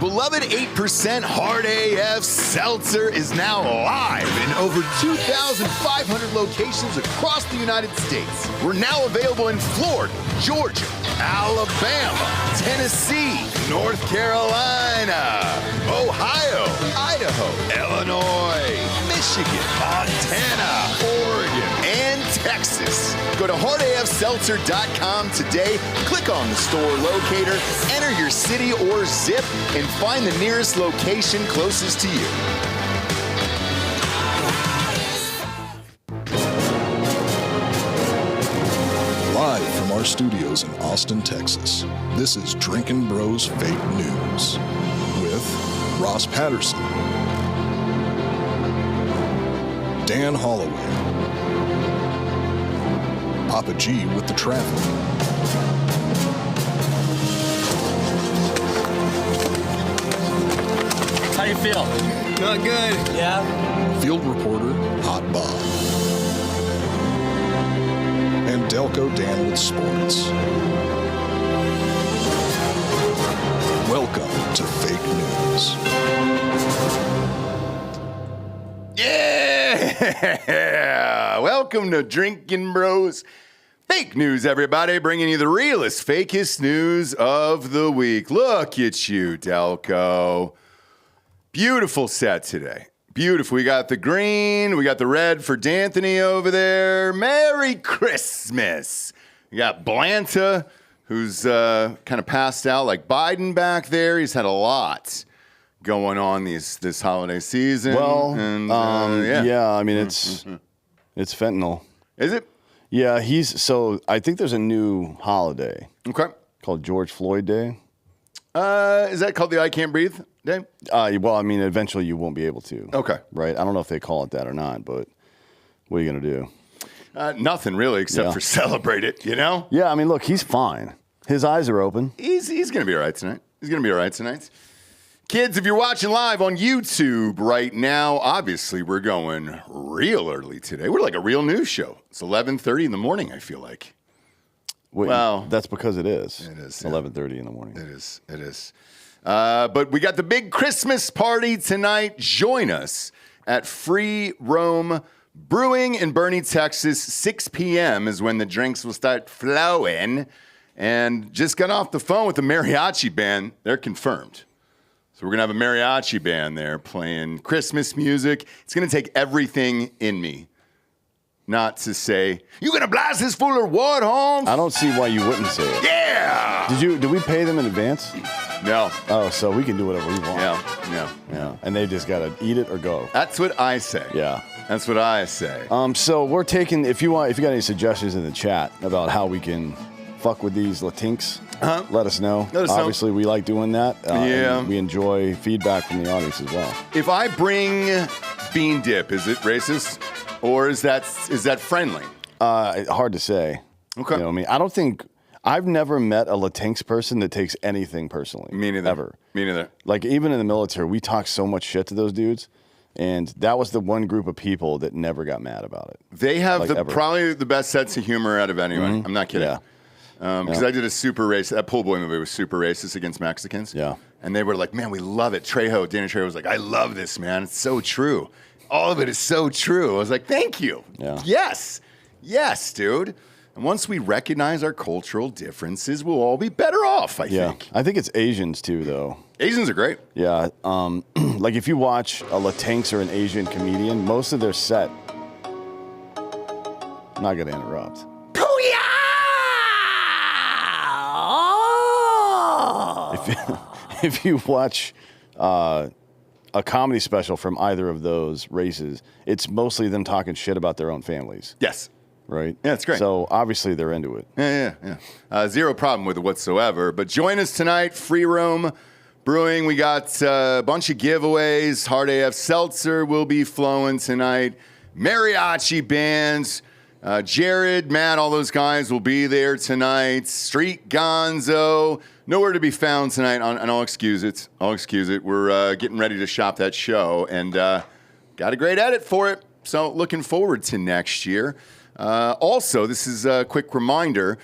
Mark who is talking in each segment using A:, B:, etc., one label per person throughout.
A: beloved 8% Hard AF Seltzer is now live in over 2,500 locations across the United States. We're now available in Florida, Georgia, Alabama, Tennessee, North Carolina, Ohio, Idaho, Illinois, Michigan, Montana, Oregon, and Texas. Go to hardafseltzer.com today, click on the store locator, enter your city or zip, and find the nearest location closest to you.
B: Live from our studios in Austin, Texas, this is Drinkin' Bros Fake News with Ross Patterson, Dan Hollaway, Papa G with the traffic,
C: How you feel?
D: Not good.
C: Yeah?
B: field reporter Hot Bob, and Delco Dan with sports. Welcome to Fake News.
A: Yeah! Welcome to Drinkin' Bros Fake News, everybody, bringing you the realest, fakest news of the week. Look at you, Delco. Beautiful set today. Beautiful. We got the green. We got the red for D'Anthony over there. Merry Christmas. We got Blanta, who's kind of passed out like Biden back there. He's had a lot going on this holiday season.
D: Well,
A: and,
D: yeah, I mean, it's fentanyl.
A: Is it?
D: Yeah, I think there's a new holiday
A: Okay.
D: called George Floyd Day.
A: Is that called the I Can't Breathe Day?
D: Well, I mean, eventually you won't be able to.
A: Okay.
D: Right? I don't know if they call it that or not, but what are you going to do?
A: Nothing really, except for celebrate it, you know?
D: Yeah, I mean, look, he's fine. His eyes are open.
A: He's going to be all right tonight. He's going to be all right tonight. Kids, if you're watching live on YouTube right now, obviously we're going real early today. We're like a real news show. It's 11:30 in the morning, I feel like.
D: Wait,
A: Well,
D: that's because it is.
A: It is, yeah.
D: 11:30 in the morning.
A: It is. It is. But we got the big Christmas party tonight. Join us at Free Roam Brewing in Bernie, Texas. 6 p.m. is when the drinks will start flowing. And just got off the phone with the mariachi band. They're confirmed. So we're going to have a mariachi band there playing Christmas music. It's going to take everything in me not to say, you going to blast this fool or what, Holmes?
D: I don't see why you wouldn't say it.
A: Yeah!
D: Did we pay them in advance?
A: No.
D: Oh, so we can do whatever we want.
A: Yeah.
D: And they just got to eat it or go.
A: That's what I say.
D: Yeah.
A: That's what I say.
D: So we're taking, if you got any suggestions in the chat about how we can fuck with these Latinks, let us know. Obviously, we like doing that. And we enjoy feedback from the audience as well.
A: If I bring bean dip, is it racist? Or is that friendly?
D: Hard to say.
A: Okay.
D: You know what I mean? I've never met a Latinx person that takes anything personally.
A: Me neither.
D: Ever.
A: Me neither.
D: Like, even in the military, we talk so much shit to those dudes. And that was the one group of people that never got mad about it.
A: They have probably the best sense of humor out of anyone.
D: Mm-hmm.
A: I'm not kidding.
D: Yeah.
A: Because I did a super racist, that Pool Boy movie was super racist against Mexicans.
D: Yeah.
A: And they were like, man, we love it. Danny Trejo was like, I love this, man. It's so true. All of it is so true. I was like, thank you.
D: Yeah.
A: Yes, dude. And once we recognize our cultural differences, we'll all be better off, I think.
D: I think it's Asians, too, though.
A: Asians are great.
D: Yeah. Like, if you watch a Latinx or an Asian comedian, most of their set... I'm not going to interrupt. If you watch a comedy special from either of those races, it's mostly them talking shit about their own families.
A: Yes.
D: Right?
A: Yeah, it's great.
D: So obviously they're into it.
A: Yeah. Zero problem with it whatsoever. But join us tonight, Free Roam Brewing. We got a bunch of giveaways. Hard AF Seltzer will be flowing tonight. Mariachi bands. Jared, Matt, all those guys will be there tonight. Street Gonzo. Nowhere to be found tonight, and I'll excuse it. We're getting ready to shop that show, and got a great edit for it. So looking forward to next year. Also, this is a quick reminder.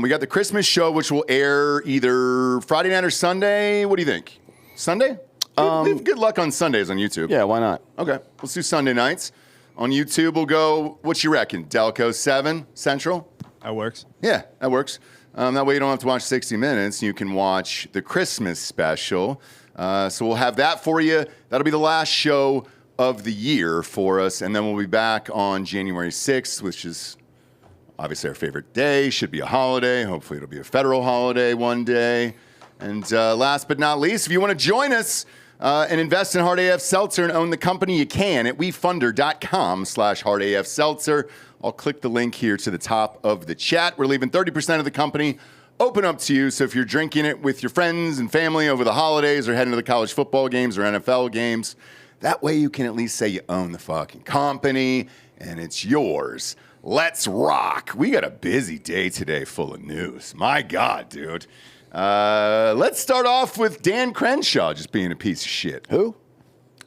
A: We got the Christmas show, which will air either Friday night or Sunday. What do you think? Sunday? Leave good luck on Sundays on YouTube.
D: Yeah, why not?
A: Okay, let's do Sunday nights. On YouTube, we'll go, what you reckon, Delco 7 Central?
C: That works.
A: Yeah, that works. That way you don't have to watch 60 Minutes. You can watch the Christmas special. So we'll have that for you. That'll be the last show of the year for us. And then we'll be back on January 6th, which is obviously our favorite day. Should be a holiday. Hopefully it'll be a federal holiday one day. And last but not least, if you want to join us and invest in Hard AF Seltzer and own the company, you can at wefunder.com/Hard AF Seltzer. I'll click the link here to the top of the chat. We're leaving 30% of the company open up to you. So if you're drinking it with your friends and family over the holidays or heading to the college football games or NFL games, that way you can at least say you own the fucking company and it's yours. Let's rock. We got a busy day today full of news. My God, dude. Let's start off with Dan Crenshaw just being a piece of shit.
D: Who?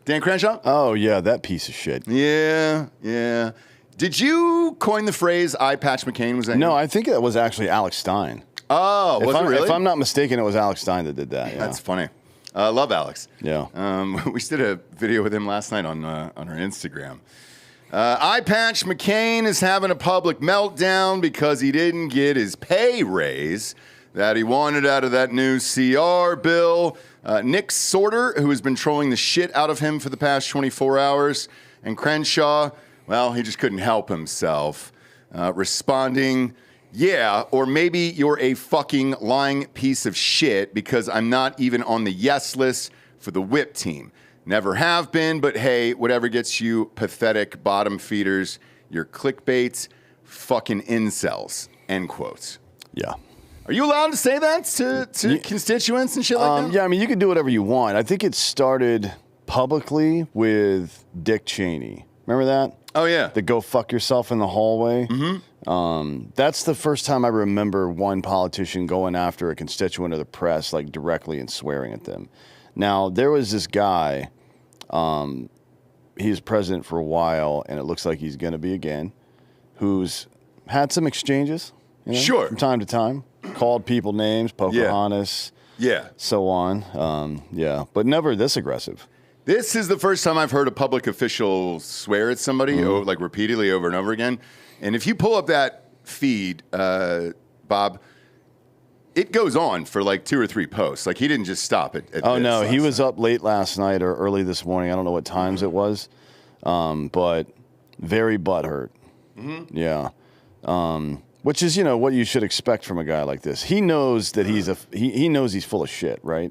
A: Dan Crenshaw?
D: Oh, yeah, that piece of shit.
A: Yeah. Did you coin the phrase "Eye Patch McCain"? Was that
D: No,
A: you?
D: I think it was actually Alex Stein.
A: Oh, was it really?
D: If I'm not mistaken, it was Alex Stein that did that. Yeah.
A: That's funny. Love Alex.
D: Yeah.
A: We just did a video with him last night on our Instagram. Eye Patch McCain is having a public meltdown because he didn't get his pay raise that he wanted out of that new CR bill. Nick Sorter, who has been trolling the shit out of him for the past 24 hours, and Crenshaw, well, he just couldn't help himself, responding, yeah, or maybe you're a fucking lying piece of shit because I'm not even on the yes list for the whip team. Never have been, but hey, whatever gets you pathetic bottom feeders, your clickbait, fucking incels, end quote.
D: Yeah.
A: Are you allowed to say that to constituents and shit like that?
D: Yeah, I mean, you can do whatever you want. I think it started publicly with Dick Cheney. Remember that?
A: Oh, yeah.
D: The go fuck yourself in the hallway.
A: Mm-hmm.
D: That's the first time I remember one politician going after a constituent of the press, like directly and swearing at them. Now, there was this guy, he was president for a while, and it looks like he's going to be again, who's had some exchanges.
A: Sure.
D: From time to time. Called people names, Pocahontas.
A: Yeah.
D: So on. Yeah. But never this aggressive.
A: This is the first time I've heard a public official swear at somebody, like repeatedly over and over again. And if you pull up that feed, Bob, it goes on for like 2 or 3 posts. Like he didn't just stop at
D: Oh, no. He was
A: night.
D: up late last night or early this morning. I don't know what times it was. But very butthurt.
A: Mm-hmm.
D: Yeah. Which is, what you should expect from a guy like this. He knows that he knows he's full of shit, right?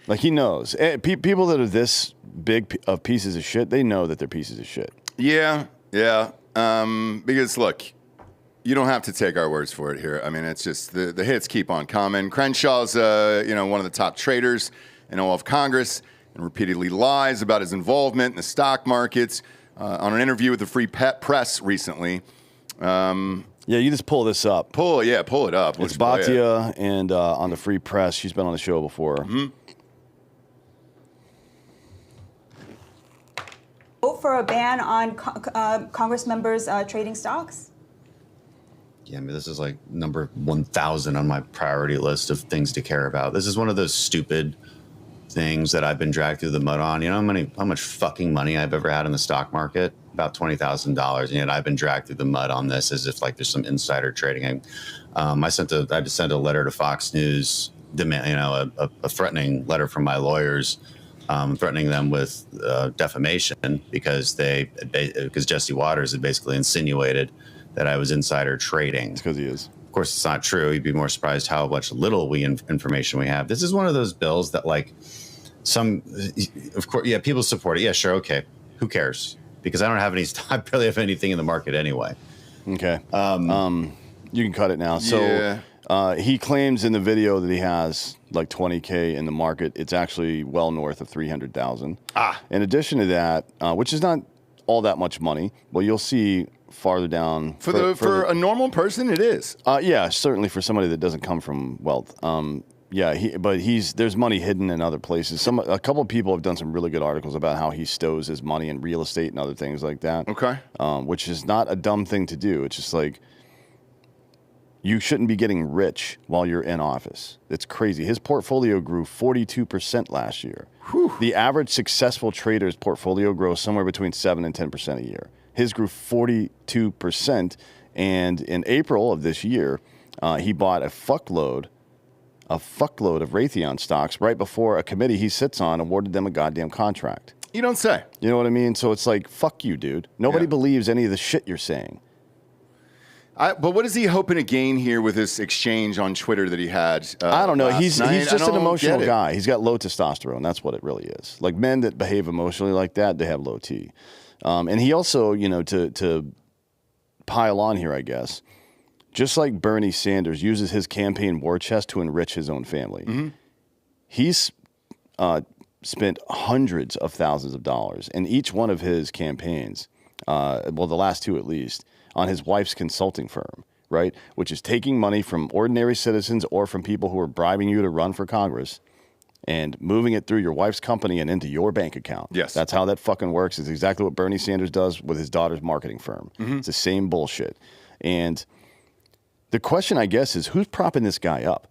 D: Like he knows. People that are this big of pieces of shit, they know that they're pieces of shit.
A: Yeah. Because look, you don't have to take our words for it here. I mean, it's just the hits keep on coming. Crenshaw's, one of the top traders in all of Congress and repeatedly lies about his involvement in the stock markets. On an interview with the Free Press recently.
D: Yeah, you just pull this up.
A: Pull it up.
D: It's Batia and on the Free Press. She's been on the show before.
A: Mm-hmm.
E: Vote for a ban on Congress members trading stocks?
F: Yeah, I mean, this is like number 1,000 on my priority list of things to care about. This is one of those stupid things that I've been dragged through the mud on. You know how much fucking money I've ever had in the stock market? About $20,000, and yet I've been dragged through the mud on this as if like there's some insider trading. I just sent a letter to Fox News, a threatening letter from my lawyers, threatening them with defamation because Jesse Waters had basically insinuated that I was insider trading.
D: It's because he is.
F: Of course, it's not true. You'd be more surprised how much little information we have. This is one of those bills that of course, yeah, people support it. Yeah, sure, okay. Who cares? Because I barely have anything in the market anyway.
D: Okay. You can cut it now. So he claims in the video that he has like 20K in the market. It's actually well north of 300,000. In addition to that, which is not all that much money, well, you'll see farther down.
A: For a normal person, it is.
D: Yeah, certainly for somebody that doesn't come from wealth. Yeah, there's money hidden in other places. A couple of people have done some really good articles about how he stows his money in real estate and other things like that.
A: Okay.
D: Which is not a dumb thing to do. It's just like You shouldn't be getting rich while you're in office. It's crazy. His portfolio grew 42% last year. Whew. The average successful trader's portfolio grows somewhere between 7 and 10% a year. His grew 42%, and in April of this year, he bought a fuckload of Raytheon stocks right before a committee he sits on awarded them a goddamn contract.
A: You don't say.
D: You know what I mean? So it's like, fuck you, dude. Nobody believes any of the shit you're saying.
A: But what is he hoping to gain here with this exchange on Twitter that he had?
D: I don't know. He's just an emotional
A: get it.
D: guy. He's got low testosterone. That's what it really is. Like men that behave emotionally like that, they have low T. And he also, you know, to pile on here, I guess, just like Bernie Sanders uses his campaign war chest to enrich his own family. Mm-hmm. He's spent hundreds of thousands of dollars in each one of his campaigns, well, the last two at least, on his wife's consulting firm, right? Which is taking money from ordinary citizens or from people who are bribing you to run for Congress and moving it through your wife's company and into your bank account.
A: Yes.
D: That's how that fucking works. It's exactly what Bernie Sanders does with his daughter's marketing firm. Mm-hmm. It's the same bullshit. And the question, I guess, is who's propping this guy up?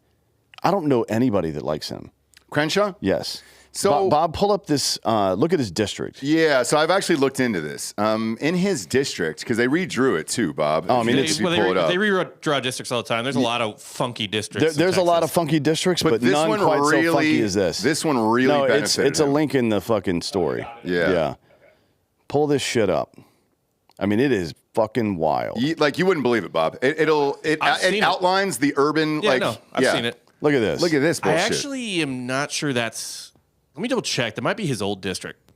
D: I don't know anybody that likes him.
A: Crenshaw?
D: Yes.
A: So
D: Bob, pull up this, look at his district.
A: Yeah, so I've actually looked into this. In his district, because they redrew it too, Bob.
D: Oh, I mean,
C: they redraw districts all the time. There's a lot of funky districts.
D: There's a lot of funky districts, but
A: this
D: none
A: one
D: quite
A: really,
D: so funky as this.
A: This one really benefited
D: it's a
A: him.
D: link in the fucking story.
A: Yeah.
D: Pull this shit up. I mean, it is fucking wild.
A: You wouldn't believe it, Bob. It outlines the urban,
C: I've seen it.
D: Look at this.
A: Look at this bullshit.
C: I actually am not sure that's... Let me double check. That might be his old district.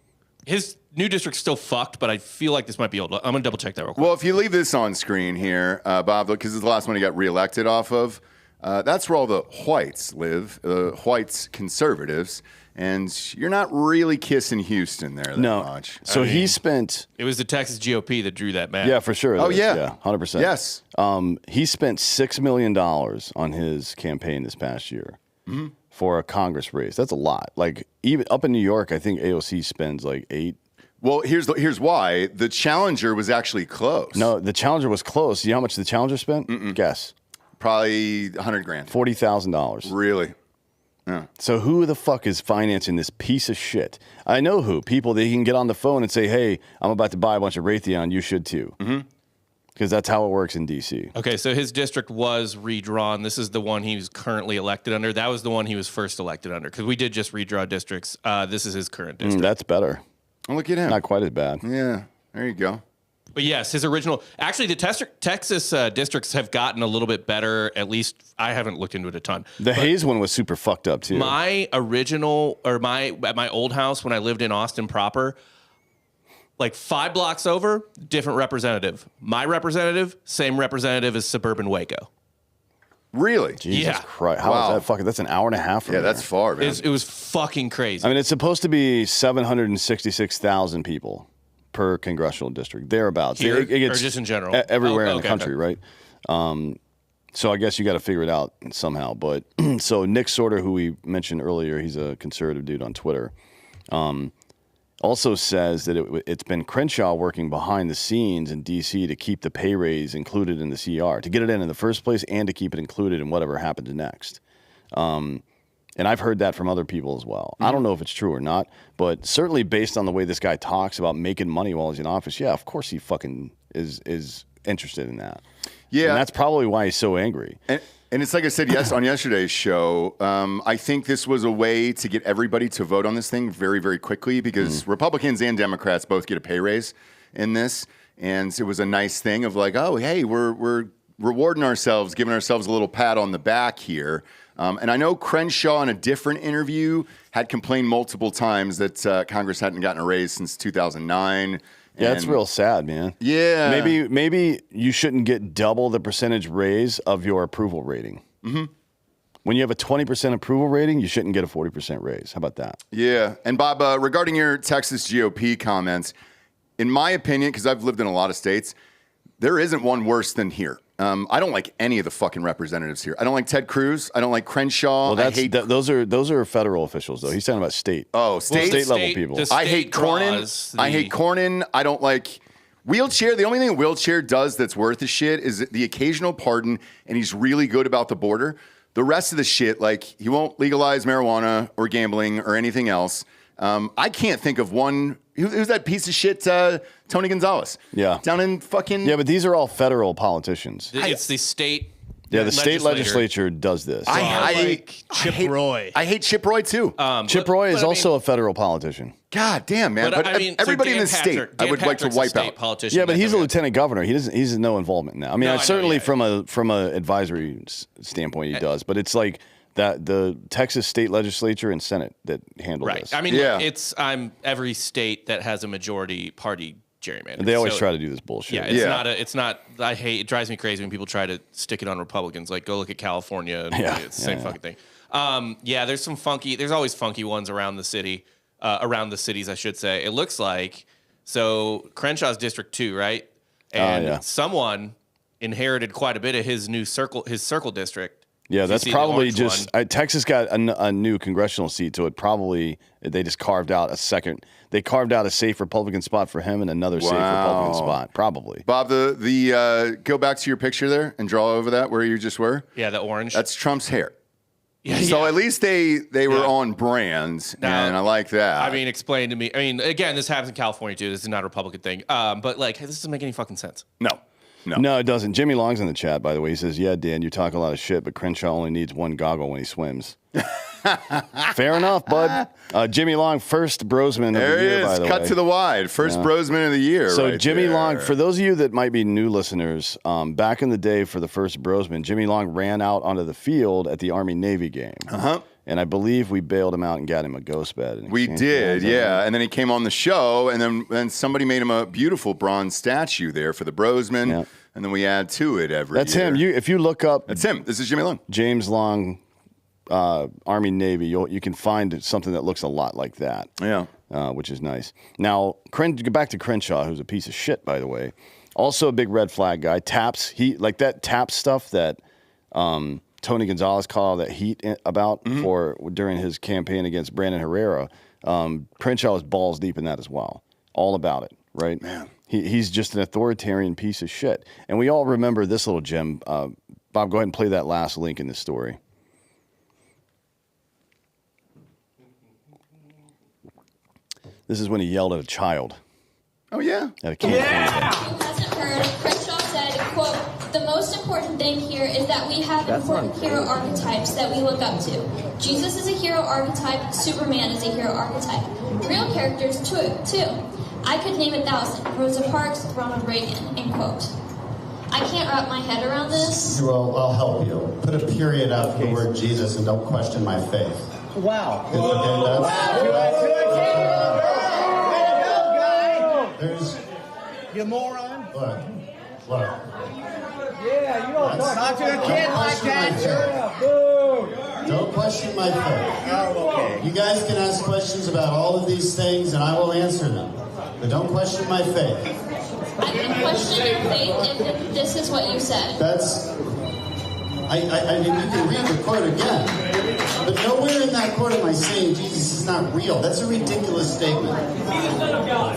C: His new district's still fucked, but I feel like this might be old. I'm going to double check that real quick.
A: Well, if you leave this on screen here, Bob, because this is the last one he got reelected off of, that's where all the whites live, whites conservatives, and you're not really kissing Houston there that much.
D: So he spent...
C: It was the Texas GOP that drew that map.
D: Yeah, for sure.
A: Oh, yeah.
D: Yeah, 100%.
A: Yes.
D: He spent $6 million on his campaign this past year. Mm-hmm. For a Congress race. That's a lot. Like, even up in New York, I think AOC spends like $8 million.
A: Well, here's why. The challenger was actually close.
D: No, the challenger was close. You know how much the challenger spent?
A: Mm-mm.
D: Guess.
A: Probably $100,000.
D: $40,000.
A: Really? Yeah.
D: So who the fuck is financing this piece of shit? I know who. People that he can get on the phone and say, hey, I'm about to buy a bunch of Raytheon. You should too. Mm-hmm. Because that's how it works in D.C.
C: Okay, so his district was redrawn. This is the one he was currently elected under. That was the one he was first elected under, because we did just redraw districts. This is his current district.
D: That's better.
A: Oh, look at him.
D: Not quite as bad.
A: Yeah, there you go.
C: But yes, his original... Actually, the Texas districts have gotten a little bit better. At least I haven't looked into it a ton.
D: The Hayes one was super fucked up, too.
C: My original... At my old house when I lived in Austin proper... Like 5 blocks over, different representative. My representative, same representative as suburban Waco.
A: Really?
D: Jesus Christ. How is that fucking... That's an hour and a half from there.
A: That's far, man.
C: It was fucking crazy.
D: I mean, it's supposed to be 766,000 people per congressional district. Thereabouts.
C: Here, or just in general?
D: Everywhere in the country, right? So I guess you got to figure it out somehow. But so Nick Sorter, who we mentioned earlier, he's a conservative dude on Twitter, also says that it's been Crenshaw working behind the scenes in D.C. to keep the pay raise included in the CR, to get it in the first place and to keep it included in whatever happens next. And I've heard that from other people as well. Mm-hmm. I don't know if it's true or not, but certainly based on the way this guy talks about making money while he's in office, yeah, of course he fucking is interested in that. Yeah. And that's probably why he's so angry.
A: And it's like I said on yesterday's show, I think this was a way to get everybody to vote on this thing very, very quickly because Republicans and Democrats both get a pay raise in this. And it was a nice thing of like, oh, hey, we're rewarding ourselves, giving ourselves a little pat on the back here. And I know Crenshaw in a different interview had complained multiple times that Congress hadn't gotten a raise since 2009.
D: Yeah, it's real sad, man.
A: Yeah.
D: Maybe you shouldn't get double the percentage raise of your approval rating. Mm-hmm. When you have a 20% approval rating, you shouldn't get a 40% raise. How about that?
A: Yeah. And Bob, regarding your Texas GOP comments, in my opinion, because I've lived in a lot of states, there isn't one worse than here. I don't like any of the fucking representatives here. I don't like Ted Cruz. I don't like Crenshaw.
D: Well, those are federal officials, though. He's talking about state.
A: Oh, state
D: level people.
A: I hate Cornyn. I hate Cornyn. I don't like Wheelchair, the only thing a wheelchair does that's worth a shit is the occasional pardon, and he's really good about the border. The rest of the shit, like, he won't legalize marijuana or gambling or anything else. I can't think of one. Who's that piece of shit, Tony Gonzalez?
D: Yeah.
A: Down in fucking...
D: Yeah, but these are all federal politicians.
C: It's the state...
D: Yeah, the state legislature does this.
A: I hate Chip Roy. I hate Chip Roy, too.
D: Chip Roy is also a federal politician.
A: God damn, man. But I mean, everybody in the state, I would like to wipe out.
D: Yeah, but he's a lieutenant governor. He's no involvement now. I mean, certainly from a advisory standpoint, he does. But it's like that the Texas state legislature and Senate that handle this.
C: I mean, it's every state that has a majority party gerrymander.
D: They always try to do this bullshit.
C: Yeah, it's not. I hate. It drives me crazy when people try to stick it on Republicans. Like, go look at California. It's the same fucking thing. There's some funky. There's always funky ones around the city, around the cities, I should say. It looks like Crenshaw's District 2, right? And someone inherited quite a bit of his circle district.
D: Yeah, that's probably just Texas got a new congressional seat, so they just carved out a second. They carved out a safe Republican spot for him and another safe Republican spot, probably.
A: Bob, the go back to your picture there and draw over that where you just were.
C: Yeah, the orange.
A: That's Trump's hair. Yeah, so at least they were on brand, and I like that.
C: I mean, explain to me. I mean, again, this happens in California too. This is not a Republican thing. But like, this doesn't make any fucking sense.
A: No,
D: it doesn't. Jimmy Long's in the chat, by the way. He says, "Yeah, Dan, you talk a lot of shit, but Crenshaw only needs one goggle when he swims." Fair enough, bud. Jimmy Long, first Brosman of the year, by the way.
A: Cut to the wide. First Brosman of the year.
D: So Jimmy Long, for those of you that might be new listeners, back in the day for the first Brosman, Jimmy Long ran out onto the field at the Army-Navy game. And I believe we bailed him out and got him a ghost bed.
A: We did, yeah. And then he came on the show, and then somebody made him a beautiful bronze statue there for the Brosman. Yep. And then we add to it every year.
D: That's him. If you look up...
A: That's him. This is Jimmy Long.
D: James Long, Army-Navy, you can find something that looks a lot like that.
A: Yeah.
D: Which is nice. Now, get back to Crenshaw, who's a piece of shit, by the way. Also a big red flag guy. Taps. Like that tap stuff that... Tony Gonzalez called all that heat about during his campaign against Brandon Herrera. Crenshaw is balls deep in that as well. All about it, right?
A: Man.
D: He's just an authoritarian piece of shit. And we all remember this little gem. Bob, go ahead and play that last link in the story. This is when he yelled at a child.
A: Oh, yeah?
D: At a campaign event.
G: Who hasn't heard, Crenshaw said, quote, "The most important thing here is that we have important hero archetypes that we look up to. Jesus is a hero archetype, Superman is a hero archetype. Real characters too. I could name 1,000. Rosa Parks, Ronald Reagan," end quote. I can't wrap my head around this.
H: Well, I'll help you. Put a period after the word Jesus and don't question my faith.
I: Wow.
H: There's...
I: You moron.
H: Look.
I: Yeah, you don't talk to a kid like that. Boo.
H: Don't question my faith.
I: Oh, okay.
H: You guys can ask questions about all of these things and I will answer them. But don't question my faith.
G: I can question your faith if this is what you said.
H: That's... I mean, you can read the quote again. But nowhere in that quote am I saying Jesus is not real. That's a ridiculous statement.
I: He's the Son of God.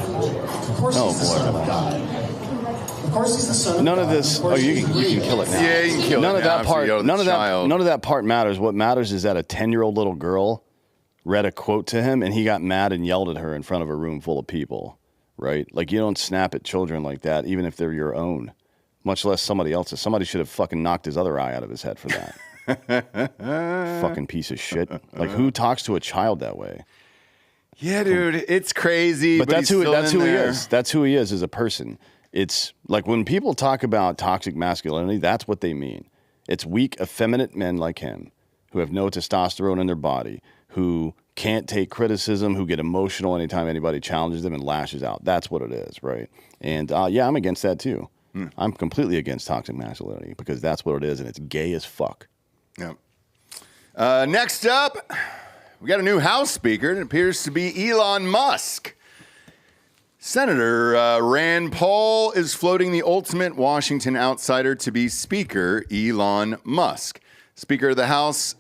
H: Of course he's the Son of God. Of course he's the Son of God.
D: None of this... Oh, you can kill it now.
A: Yeah, you can kill
D: none
A: it
D: of
A: now.
D: That part, none of that part matters. What matters is that a 10-year-old little girl read a quote to him, and he got mad and yelled at her in front of a room full of people, right? Like, you don't snap at children like that, even if they're your own, much less somebody else's. Somebody should have fucking knocked his other eye out of his head for that. Fucking piece of shit. Like, who talks to a child that way?
A: Yeah, dude, it's crazy.
D: But that's who he is. That's who he is as a person. It's like when people talk about toxic masculinity, that's what they mean. It's weak, effeminate men like him who have no testosterone in their body, who can't take criticism, who get emotional anytime anybody challenges them and lashes out. That's what it is, right? And yeah, I'm against that too. I'm completely against toxic masculinity because that's what it is, and it's gay as fuck.
A: Yep. Next up, we got a new House Speaker. It appears to be Elon Musk. Senator Rand Paul is floating the ultimate Washington outsider to be Speaker Elon Musk. Speaker of the House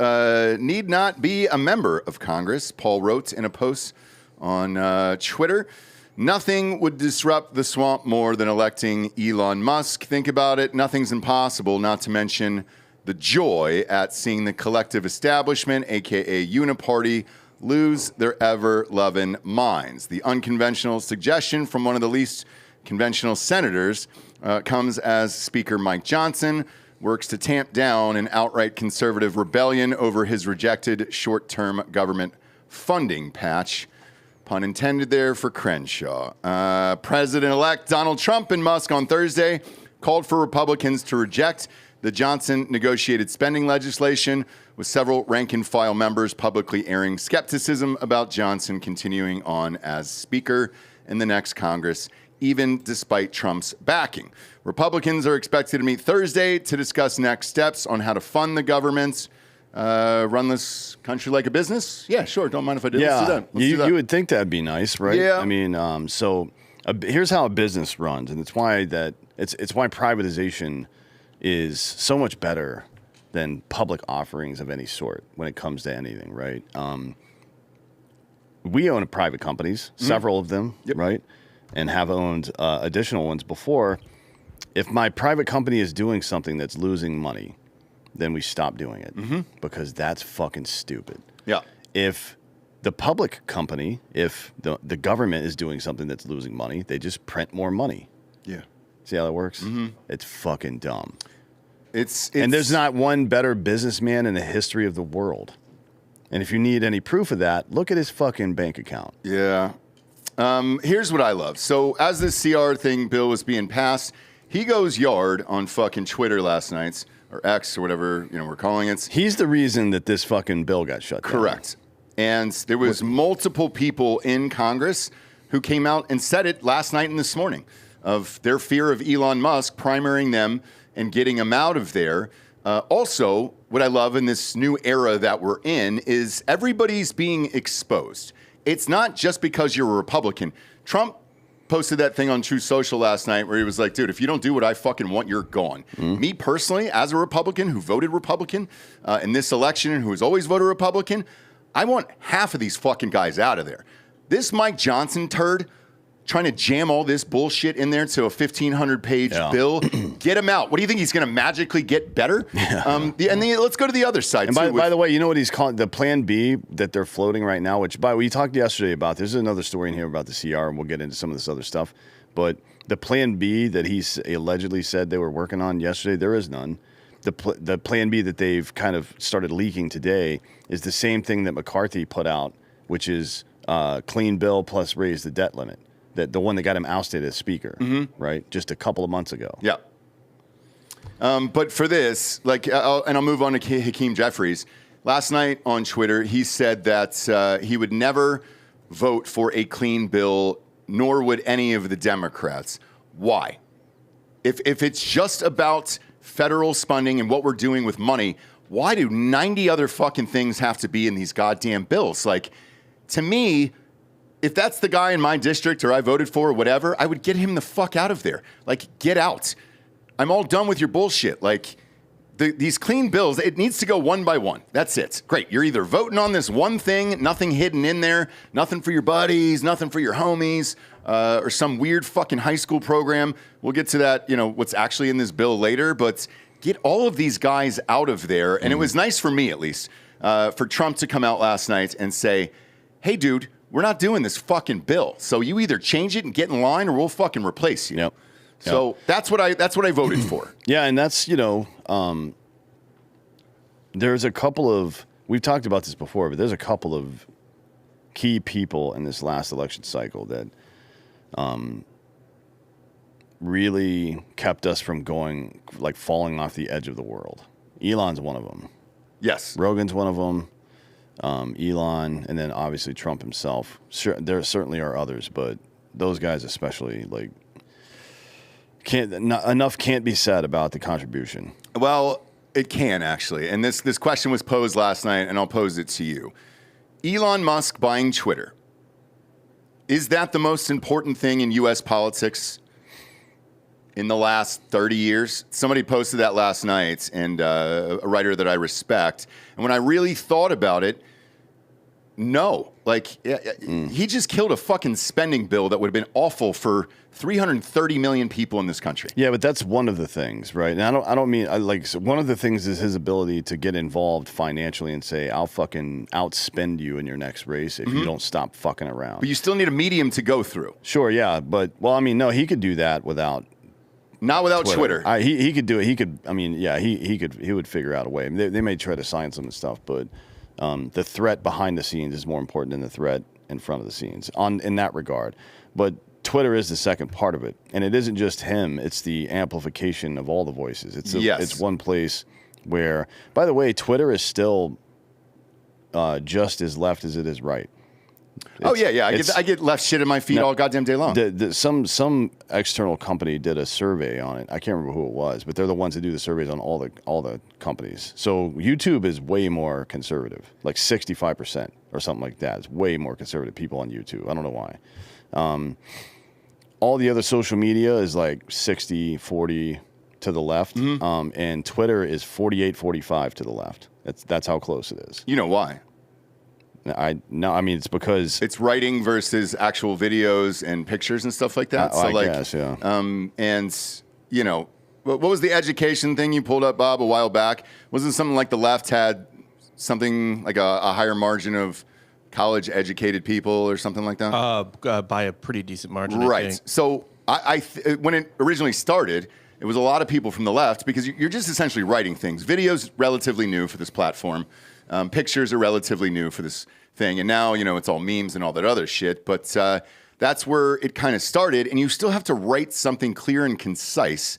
A: need not be a member of Congress, Paul wrote in a post on Twitter. Nothing would disrupt the swamp more than electing Elon Musk. Think about it. Nothing's impossible, not to mention the joy at seeing the collective establishment, a.k.a. Uniparty, lose their ever-loving minds. The unconventional suggestion from one of the least conventional senators comes as Speaker Mike Johnson works to tamp down an outright conservative rebellion over his rejected short-term government funding patch. Pun intended there for Crenshaw. President-elect Donald Trump and Musk on Thursday called for Republicans to reject the Johnson negotiated spending legislation, with several rank-and-file members publicly airing skepticism about Johnson continuing on as Speaker in the next Congress, even despite Trump's backing. Republicans are expected to meet Thursday to discuss next steps on how to fund the government, run this country like a business. Yeah, sure. Don't mind if I do.
D: Yeah,
A: Let's do that. Let's do that.
D: You would think that'd be nice, right?
A: Yeah.
D: I mean, here's how a business runs, and it's why privatization is so much better than public offerings of any sort when it comes to anything, right? We own private companies, several of them, right? And have owned additional ones before. If my private company is doing something that's losing money, then we stop doing it because that's fucking stupid.
A: Yeah.
D: If the public company, if the government is doing something that's losing money, they just print more money.
A: Yeah.
D: See how that works? It's fucking dumb.
A: It's
D: and there's not one better businessman in the history of the world. And if you need any proof of that, look at his fucking bank account.
A: Yeah. Here's what I love. So as this CR bill was being passed, he goes yard on fucking Twitter last night, or X or whatever we're calling it.
D: He's the reason that this fucking bill got shut down.
A: Correct. And there was multiple people in Congress who came out and said it last night and this morning of their fear of Elon Musk primarying them and getting him out of there. Also, what I love in this new era that we're in is everybody's being exposed. It's not just because you're a Republican. Trump posted that thing on Truth Social last night where he was like, dude, if you don't do what I fucking want, you're gone. Me personally, as a Republican who voted Republican in this election and who has always voted Republican, I want half of these fucking guys out of there. This Mike Johnson turd trying to jam all this bullshit in there to a 1,500-page bill. Get him out. What do you think? He's going to magically get better? Let's go to the other side,
D: and by the way, you know what he's calling the Plan B that they're floating right now, which we talked yesterday about. There's another story in here about the CR, and we'll get into some of this other stuff. But the Plan B that he allegedly said they were working on yesterday, there is none. The Plan B that they've kind of started leaking today is the same thing that McCarthy put out, which is clean bill plus raise the debt limit. The one that got him ousted as Speaker, right? Just a couple of months ago.
A: Yeah. But for this, I'll move on to Hakeem Jeffries. Last night on Twitter, he said that he would never vote for a clean bill, nor would any of the Democrats. Why? If it's just about federal spending and what we're doing with money, why do 90 other fucking things have to be in these goddamn bills? To me, if that's the guy in my district or I voted for or whatever, I would get him the fuck out of there. Get out. I'm all done with your bullshit. These clean bills, it needs to go one by one. That's it. Great. You're either voting on this one thing, nothing hidden in there, nothing for your buddies, nothing for your homies, or some weird fucking high school program. We'll get to that, what's actually in this bill later, but get all of these guys out of there. And it was nice for me, at least, for Trump to come out last night and say, hey, dude, we're not doing this fucking bill. So you either change it and get in line or we'll fucking replace you.
D: Yep.
A: So that's what I voted for.
D: Yeah, and that's, there's a couple of, we've talked about this before, but there's a couple of key people in this last election cycle that really kept us from going, falling off the edge of the world. Elon's one of them.
A: Yes.
D: Rogan's one of them. Elon, and then obviously Trump himself. Sure, there certainly are others, but those guys especially, enough can't be said about the contribution.
A: Well, it can actually, and this question was posed last night, and I'll pose it to you. Elon Musk buying Twitter, is that the most important thing in U.S. politics in the last 30 years? Somebody posted that last night, and a writer that I respect. And when I really thought about it, No. Like, he just killed a fucking spending bill that would have been awful for 330 million people in this country.
D: Yeah, but that's one of the things, right? And I don't mean so one of the things is his ability to get involved financially and say, I'll fucking outspend you in your next race if you don't stop fucking around.
A: But you still need a medium to go through.
D: Sure, yeah, but no, he could do that without.
A: Not without Twitter.
D: He could do it. He could. I mean, yeah, he would figure out a way. I mean, they may try to silence him and stuff, but the threat behind the scenes is more important than the threat in front of the scenes in that regard. But Twitter is the second part of it, and it isn't just him. It's the amplification of all the voices. It's one place where, by the way, Twitter is still just as left as it is right.
A: I get left shit in my feed all goddamn day long.
D: Some external company did a survey on it. I can't remember who it was, but they're the ones that do the surveys on all the companies. So YouTube is way more conservative, like 65% or something like that. It's way more conservative people on YouTube. I don't know why. All the other social media is like 60-40 to the left, and Twitter is 48-45 to the left. That's how close it is.
A: You know why?
D: I mean, it's because
A: it's writing versus actual videos and pictures and stuff like that.
D: I guess, yeah.
A: And you know, what was the education thing you pulled up, Bob, a while back? Wasn't something like the left had something like a higher margin of college educated people or something like that?
C: By a pretty decent margin,
A: right?
C: I think.
A: So when it originally started, it was a lot of people from the left because you're just essentially writing things. Videos relatively new for this platform. Pictures are relatively new for this thing. And now, you know, it's all memes and all that other shit. But that's where it kind of started. And you still have to write something clear and concise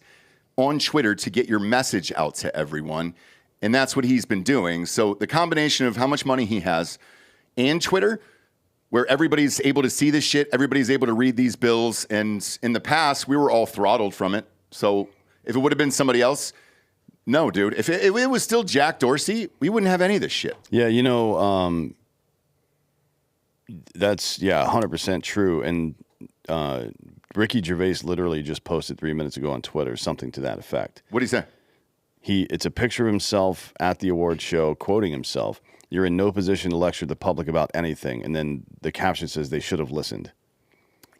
A: on Twitter to get your message out to everyone. And that's what he's been doing. So the combination of how much money he has and Twitter, where everybody's able to see this shit, everybody's able to read these bills. And in the past, we were all throttled from it. So if it would have been somebody else, no, dude. If it was still Jack Dorsey, we wouldn't have any of this shit.
D: Yeah, you know, that's 100% true. And Ricky Gervais literally just posted 3 minutes ago on Twitter something to that effect.
A: What did he say?
D: It's a picture of himself at the award show, quoting himself. "You're in no position to lecture the public about anything." And then the caption says they should have listened.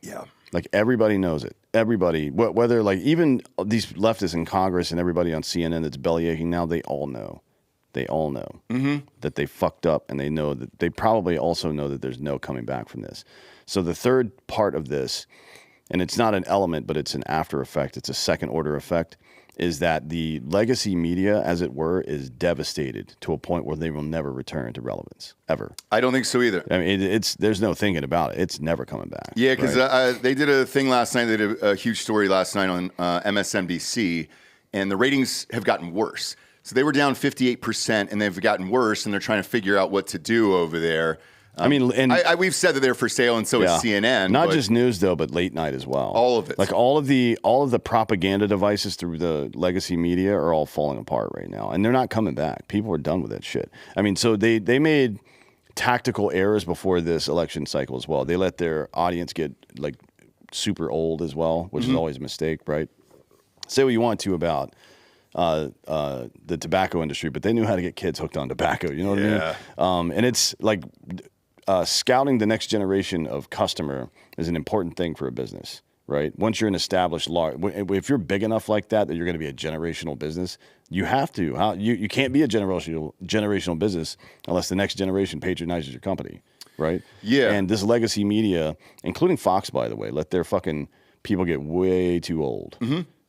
A: Yeah.
D: Like, everybody knows it. Everybody, whether, like, even these leftists in Congress and everybody on CNN that's bellyaching now, they all know. They all know that they fucked up, and they know that they probably also know that there's no coming back from this. So the third part of this, and it's not an element, but it's an after effect, it's a second order effect, is that the legacy media, as it were, is devastated to a point where they will never return to relevance, ever.
A: I don't think so either.
D: I mean, there's no thinking about it. It's never coming back.
A: Yeah, because they did a thing last night. They did a huge story last night on MSNBC, and the ratings have gotten worse. So they were down 58%, and they've gotten worse, and they're trying to figure out what to do over there.
D: I mean, and
A: we've said that they're for sale, and so is CNN.
D: Not just news though, but late night as well.
A: All of it.
D: Like all of the propaganda devices through the legacy media are all falling apart right now, and they're not coming back. People are done with that shit. I mean, so they made tactical errors before this election cycle as well. They let their audience get like super old as well, which is always a mistake, right? Say what you want to about the tobacco industry, but they knew how to get kids hooked on tobacco. You know what I mean? And it's like scouting the next generation of customer is an important thing for a business, right? Once you're an established if you're big enough like that you're going to be a generational business, you have to. You can't be a generational business unless the next generation patronizes your company, right?
A: Yeah.
D: And this legacy media, including Fox, by the way, let their fucking people get way too old.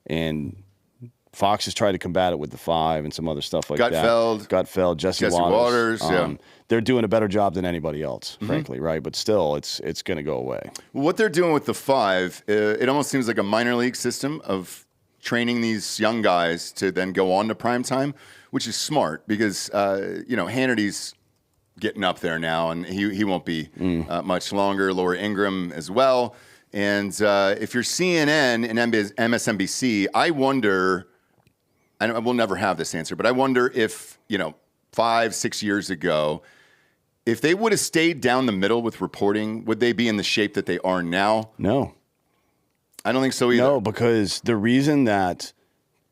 D: And Fox has tried to combat it with The Five and some other stuff like Gutfeld, Jesse Waters. They're doing a better job than anybody else, frankly, right? But still, it's going to go away.
A: Well, what they're doing with The Five, it almost seems like a minor league system of training these young guys to then go on to primetime, which is smart because, Hannity's getting up there now, and he won't be much longer. Laura Ingraham as well. And if you're CNN and MSNBC, I wonder... I will never have this answer, but I wonder if, 5-6 years ago, if they would have stayed down the middle with reporting, would they be in the shape that they are now?
D: No.
A: I don't think so either.
D: No, because the reason that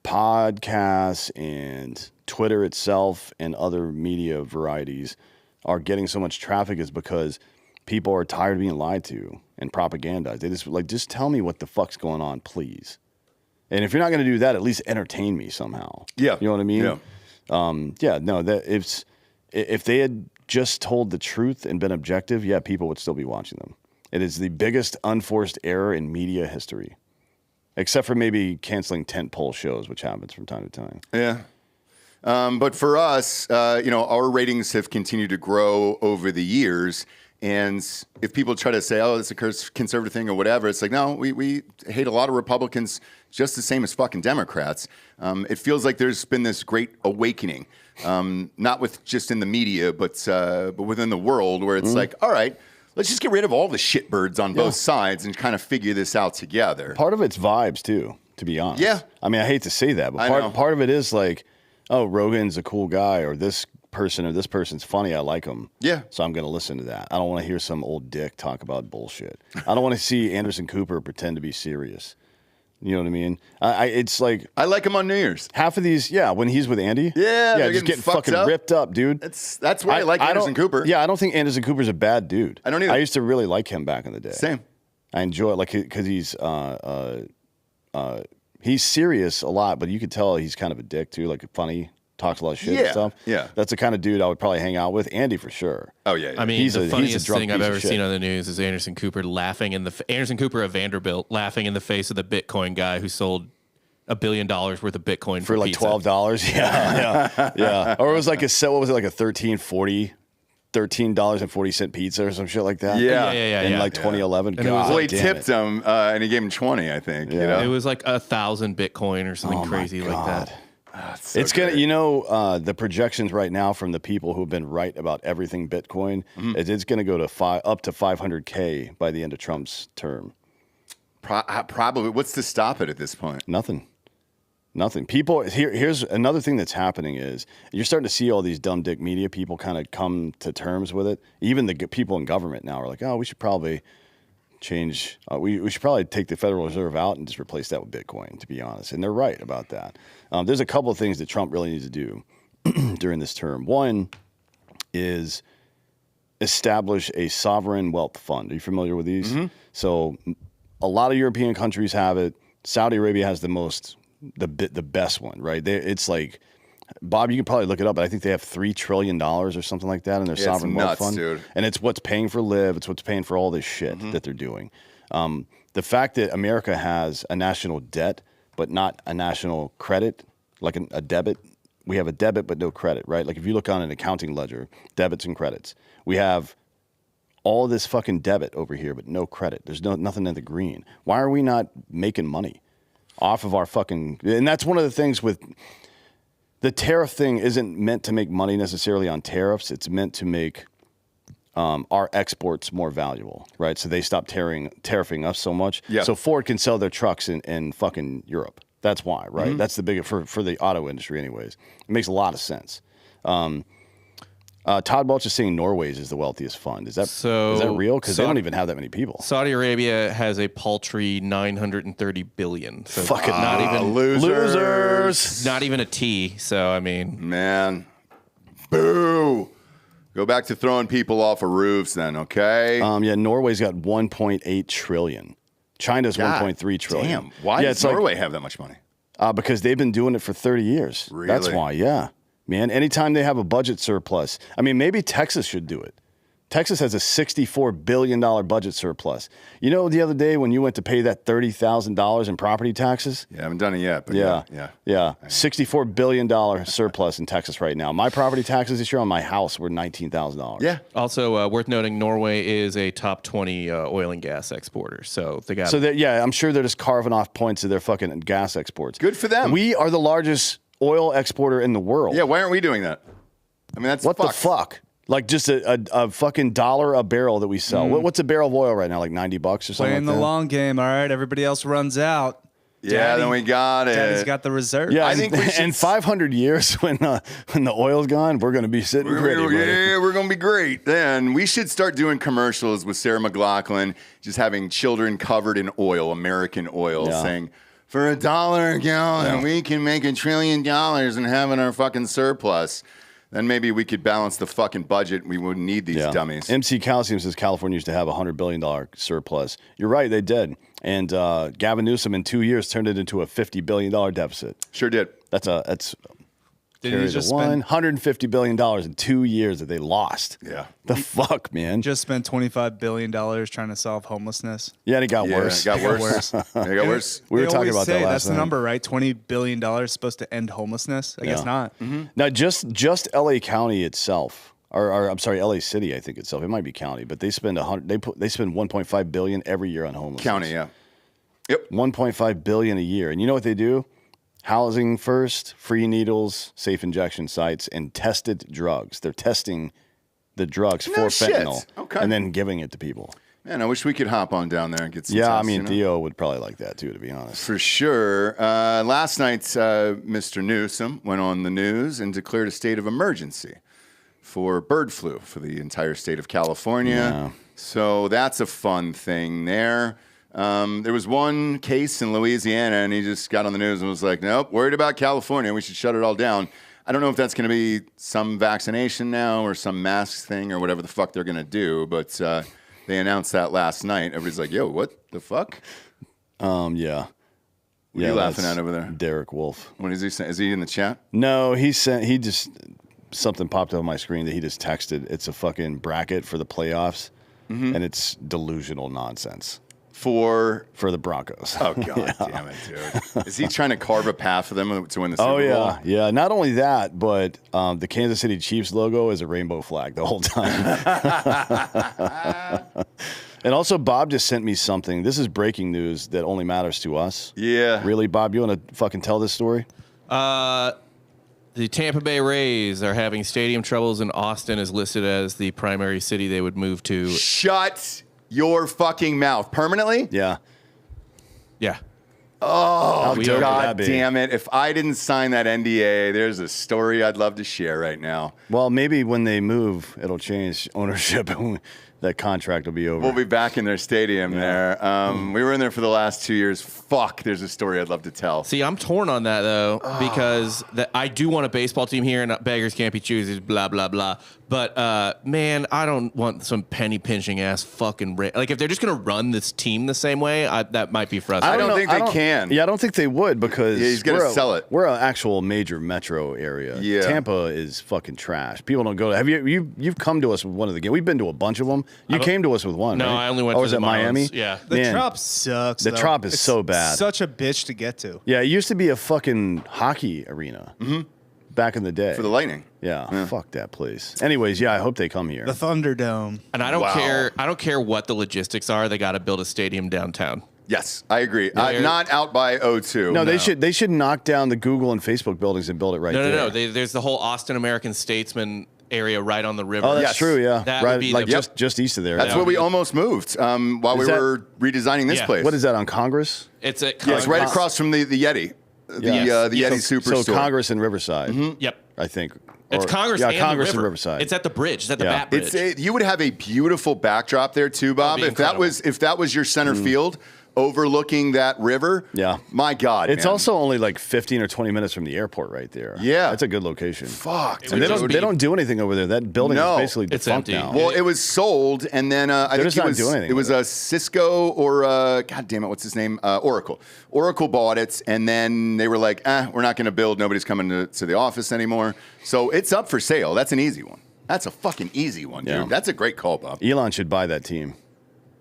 D: podcasts and Twitter itself and other media varieties are getting so much traffic is because people are tired of being lied to and propagandized. They just tell me what the fuck's going on, please. And if you're not going to do that, at least entertain me somehow.
J: Yeah.
D: You know what I mean?
J: Yeah.
D: If they had just told the truth and been objective, yeah, people would still be watching them. It is the biggest unforced error in media history, except for maybe canceling tentpole shows, which happens from time to time.
J: Yeah. But for us, our ratings have continued to grow over the years. And if people try to say, oh, it's a conservative thing or whatever, it's like, no, we hate a lot of Republicans just the same as fucking Democrats. It feels like there's been this great awakening, not with just in the media, but within the world where it's like, all right, let's just get rid of all the shitbirds on both sides and kind of figure this out together.
D: Part of it's vibes, too, to be honest.
J: Yeah.
D: I mean, I hate to say that, but part of it is like, oh, Rogan's a cool guy, or this person or this person's funny, I like him.
J: Yeah.
D: So I'm going to listen to that. I don't want to hear some old dick talk about bullshit. I don't want to see Anderson Cooper pretend to be serious. You know what I mean? It's like...
J: I like him on New Year's.
D: Half of these, when he's with Andy.
J: Yeah,
D: just getting fucking ripped up, dude.
J: That's why I like Anderson Cooper.
D: Yeah, I don't think Anderson Cooper's a bad dude.
J: I don't either.
D: I used to really like him back in the day.
J: Same.
D: I enjoy it, because he's serious a lot, but you could tell he's kind of a dick, too, like funny. Talks a lot of shit and stuff.
J: Yeah.
D: That's the kind of dude I would probably hang out with. Andy for sure.
J: Oh, yeah.
C: I mean, the funniest thing I've ever seen on the news is Anderson Cooper Anderson Cooper of Vanderbilt laughing in the face of the Bitcoin guy who sold $1 billion worth of Bitcoin
D: for like
C: pizza.
D: $12. Yeah. Or it was like $13.40 pizza or some shit like that.
J: Yeah.
D: In 2011.
J: And well, he tipped him and he gave him 20, I think.
D: Yeah.
J: You know?
C: It was like 1,000 Bitcoin or something crazy like that.
D: It's gonna, the projections right now from the people who have been right about everything Bitcoin, it's gonna go to up to 500K by the end of Trump's term.
J: Probably. What's to stop it at this point?
D: Nothing. People here's another thing that's happening is you're starting to see all these dumb dick media people kind of come to terms with it. Even the people in government now are like, oh, we should probably change. We should probably take the Federal Reserve out and just replace that with Bitcoin, to be honest. And they're right about that. There's a couple of things that Trump really needs to do during this term. One is establish a sovereign wealth fund. Are you familiar with these? Mm-hmm. So a lot of European countries have it. Saudi Arabia has the best one, right? It's like, Bob, you can probably look it up, but I think they have $3 trillion or something like that in their sovereign wealth fund.
J: Dude.
D: And it's what's paying for Live. It's what's paying for all this shit that they're doing. The fact that America has a national debt, but not a national credit, like a debit. We have a debit, but no credit, right? Like if you look on an accounting ledger, debits and credits. We have all this fucking debit over here, but no credit. There's nothing in the green. Why are we not making money off of our fucking... And that's one of the things with... The tariff thing isn't meant to make money necessarily on tariffs. It's meant to make our exports more valuable, right? So they stop tariffing us so much.
J: Yeah.
D: So Ford can sell their trucks in fucking Europe. That's why, right? Mm-hmm. That's the biggest for the auto industry anyways. It makes a lot of sense. Todd Welch is saying Norway's is the wealthiest fund. Is that real? Because they don't even have that many people.
C: Saudi Arabia has a paltry $930 billion. So
D: fucking
C: not even
D: losers.
C: Not even a T. So I mean,
J: man, boo. Go back to throwing people off of roofs, then. Okay.
D: Norway's got 1.8 trillion. China's 1.3 trillion.
J: Damn. Why does Norway have that much money?
D: Because they've been doing it for 30 years.
J: Really?
D: That's why. Yeah. Man, anytime they have a budget surplus, I mean, maybe Texas should do it. Texas has a $64 billion budget surplus. You know, the other day when you went to pay that $30,000 in property taxes?
J: Yeah, I haven't done it yet. But
D: yeah. $64 billion surplus in Texas right now. My property taxes this year on my house were $19,000.
J: Yeah.
C: Also, worth noting, Norway is a top 20 oil and gas exporter. So they got.
D: So I'm sure they're just carving off points of their fucking gas exports.
J: Good for them.
D: We are the largest oil exporter in the world.
J: Yeah, why aren't we doing that? I mean, that's
D: what the fuck? Like just a fucking $1 a barrel that we sell. What's a barrel of oil right now? Like $90 or something.
K: Playing
D: like
K: the long game, all right. Everybody else runs out.
J: Yeah, then we got it.
K: Daddy's got the reserve.
D: Yeah, I think in 500 years when the oil's gone, we're going to be sitting pretty.
J: Yeah, we're going to be great. Then we should start doing commercials with Sarah McLachlan, just having children covered in oil, American oil, saying, for $1 a gallon, we can make $1 trillion and have in our fucking surplus. then maybe we could balance the fucking budget. We wouldn't need these dummies.
D: MC Calcium says California used to have a $100 billion surplus. You're right, they did. And Gavin Newsom in 2 years turned it into a $50 billion deficit.
J: Sure did.
D: That's
K: Did he just
D: spend $150 billion in 2 years that they lost?
J: Yeah.
D: The fuck, man.
K: Just spent $25 billion trying to solve homelessness.
D: Yeah, and it got worse.
J: It got worse. It got worse.
D: We were talking about that last
K: That's the
D: night.
K: number, right? $20 billion supposed to end homelessness? I guess not.
J: Mm-hmm.
D: Now, just L.A. County itself, or I'm sorry, L.A. City, I think itself. It might be county, but they spend they spend $1.5 billion every year on homelessness.
J: County, yeah. Yep.
D: $1.5 billion a year, and you know what they do? Housing first, free needles, safe injection sites, and tested drugs. They're testing the drugs for fentanyl and then giving it to people.
J: Man, I wish we could hop on down there and get some
D: Yeah,
J: tests,
D: I mean, Theo would probably like that too, to be honest.
J: For sure. Last night, Mr. Newsom went on the news and declared a state of emergency for bird flu for the entire state of California.
D: Yeah.
J: So that's a fun thing there. There was one case in Louisiana, and he just got on the news and was like, nope, worried about California. We should shut it all down. I don't know if that's going to be some vaccination now or some mask thing or whatever the fuck they're going to do, but they announced that last night. Everybody's like, yo, what the fuck?
D: Yeah.
J: What are you laughing at over there?
D: Derek Wolf.
J: What is he saying? Is he in the chat?
D: No, something popped up on my screen that he just texted. It's a fucking bracket for the playoffs, and it's delusional nonsense.
J: For
D: the Broncos.
J: Oh, God damn it, dude. Is he trying to carve a path for them to win the Super Bowl?
D: Yeah. Not only that, but the Kansas City Chiefs logo is a rainbow flag the whole time. And also, Bob just sent me something. This is breaking news that only matters to us.
J: Yeah.
D: Really, Bob? You want to fucking tell this story?
C: The Tampa Bay Rays are having stadium troubles, and Austin is listed as the primary city they would move to.
J: Shut your fucking mouth. Permanently?
D: Yeah.
C: Yeah.
J: Oh, God damn it. If I didn't sign that NDA, there's a story I'd love to share right now.
D: Well, maybe when they move, it'll change ownership. That contract will be over.
J: We'll be back in their stadium there. We were in there for the last 2 years. Fuck, there's a story I'd love to tell.
C: See, I'm torn on that, though, because I do want a baseball team here, and beggars can't be choosers, blah, blah, blah. But, man, I don't want some penny-pinching ass fucking... Like, if they're just going to run this team the same way, that might be frustrating.
J: I don't think they can.
D: Yeah, I don't think they would because...
J: Yeah, he's going to sell it.
D: We're an actual major metro area.
J: Yeah.
D: Tampa is fucking trash. People don't go... You've come to us with one of the games. We've been to a bunch of them. You came to us with one,
C: No,
D: right?
C: I only went to
D: was
C: the
D: it Miami?
C: Marlins. Yeah.
K: The Trop sucks.
D: The Trop is so bad.
K: Such a bitch to get to.
D: Yeah, it used to be a fucking hockey arena back in the day.
J: For the Lightning.
D: Yeah, fuck that place. Anyways, yeah, I hope they come here.
K: The Thunderdome.
C: And I don't care. I don't care what the logistics are. They got to build a stadium downtown.
J: Yes, I agree. Not out by O2.
D: No, they should knock down the Google and Facebook buildings and build it right there.
C: No. There's the whole Austin American Statesman area right on the river.
D: Oh, that's true. Yeah,
C: That
D: right,
C: would be
D: like
C: the-
D: just east of there.
J: That's where we almost moved while we were redesigning this place.
D: What is that on Congress?
C: It's at
J: Yeah, it's right across from the Yeti. The Yeti Superstore.
D: So Congress and Riverside.
C: Yep.
D: I think.
C: It's Congress and
D: Congress
C: the river.
D: and Riverside.
C: It's at the bridge. It's at the Bat Bridge.
J: You would have a beautiful backdrop there too, Bob.
C: That'd be
J: If that was your center field overlooking that river.
D: Yeah.
J: My God,
D: It's
J: man.
D: also only like 15 or 20 minutes from the airport right there.
J: Yeah.
D: That's a good location.
J: Fuck.
D: And they don't do anything over there. That building is basically
C: It's
D: defunct
C: empty.
D: now.
J: Well, it was sold, and then I think
D: just not doing anything
J: it was
D: with
J: a Cisco or God damn it, what's his name? Oracle. Oracle bought it, and then they were like, we're not going to build. Nobody's coming to the office anymore. So it's up for sale. That's an easy one. That's a fucking easy one, dude.
D: Yeah.
J: That's a great call, Bob.
D: Elon should buy that team.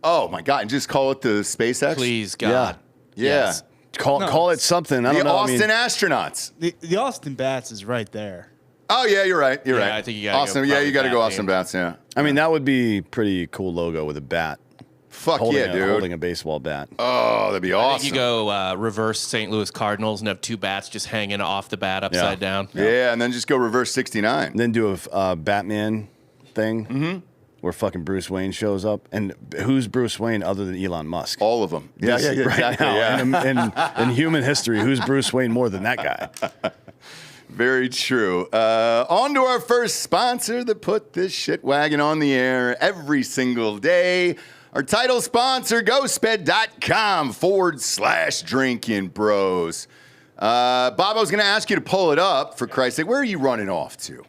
J: Oh my God! And just call it the SpaceX.
C: Please, God.
J: Yeah.
C: Yes.
D: Call it something. I don't know.
J: Austin astronauts.
K: The Austin Bats is right there.
J: Oh yeah, you're right. You're right.
C: I think you gotta
J: Austin.
C: go
J: Yeah, you got to
C: Bat
J: go
C: team.
J: Austin Bats. Yeah.
D: I mean, that would be pretty cool logo with a bat.
J: Fuck yeah, dude.
D: Holding a baseball bat.
J: Oh, that'd be
C: I
J: awesome.
C: think you go reverse St. Louis Cardinals and have two bats just hanging off the bat upside down.
J: Yeah, and then just go reverse 69.
D: And then do a Batman thing where fucking Bruce Wayne shows up. And who's Bruce Wayne other than Elon Musk?
J: All of them. Yeah,
D: Right
J: exactly.
D: now, in human history, who's Bruce Wayne more than that guy?
J: Very true. On to our first sponsor that put this shit wagon on the air every single day. Our title sponsor, ghostbed.com/Drinkin Bros. Bob, I was going to ask you to pull it up, for Christ's sake. Where are you running off to?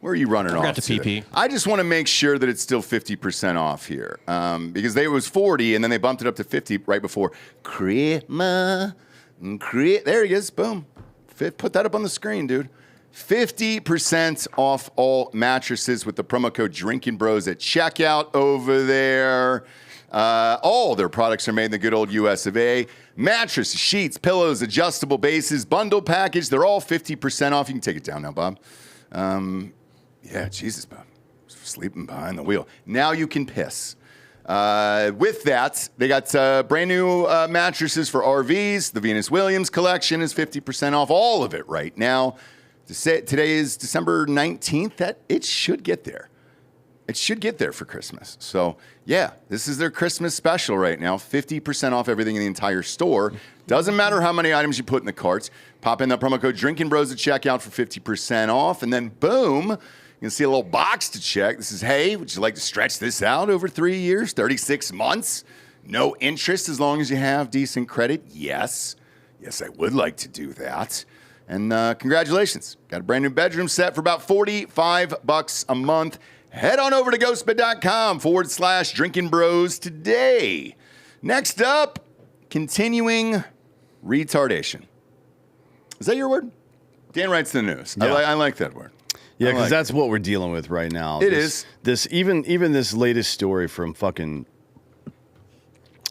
J: Where are you running off
C: to PP.
J: I just want to make sure that it's still 50% off here because it was 40 and then they bumped it up to 50 right before Christmas. There he is. Boom. Put that up on the screen, dude. 50% off all mattresses with the promo code Drinkin' Bros at checkout over there. All their products are made in the good old US of A. Mattresses, sheets, pillows, adjustable bases, bundle package. They're all 50% off. You can take it down now, Bob. Yeah, Jesus, Bob. Sleeping behind the wheel. Now you can piss. With that, they got brand new mattresses for RVs. The Venus Williams collection is 50% off. All of it right now. Today is December 19th. That it should get there. It should get there for Christmas. So, yeah, this is their Christmas special right now. 50% off everything in the entire store. Doesn't matter how many items you put in the carts. Pop in the promo code Drinkin' Bros at checkout for 50% off. And then, boom, you can see a little box to check. This is, hey, would you like to stretch this out over 3 years, 36 months? No interest as long as you have decent credit? Yes. Yes, I would like to do that. And congratulations. Got a brand new bedroom set for about $45 a month. Head on over to ghostbed.com/Drinkin' Bros today. Next up, continuing retardation. Is that your word? Dan writes the news.
D: Yeah.
J: I like that word.
D: Yeah, because that's what we're dealing with right now.
J: It is.
D: Even this latest story from fucking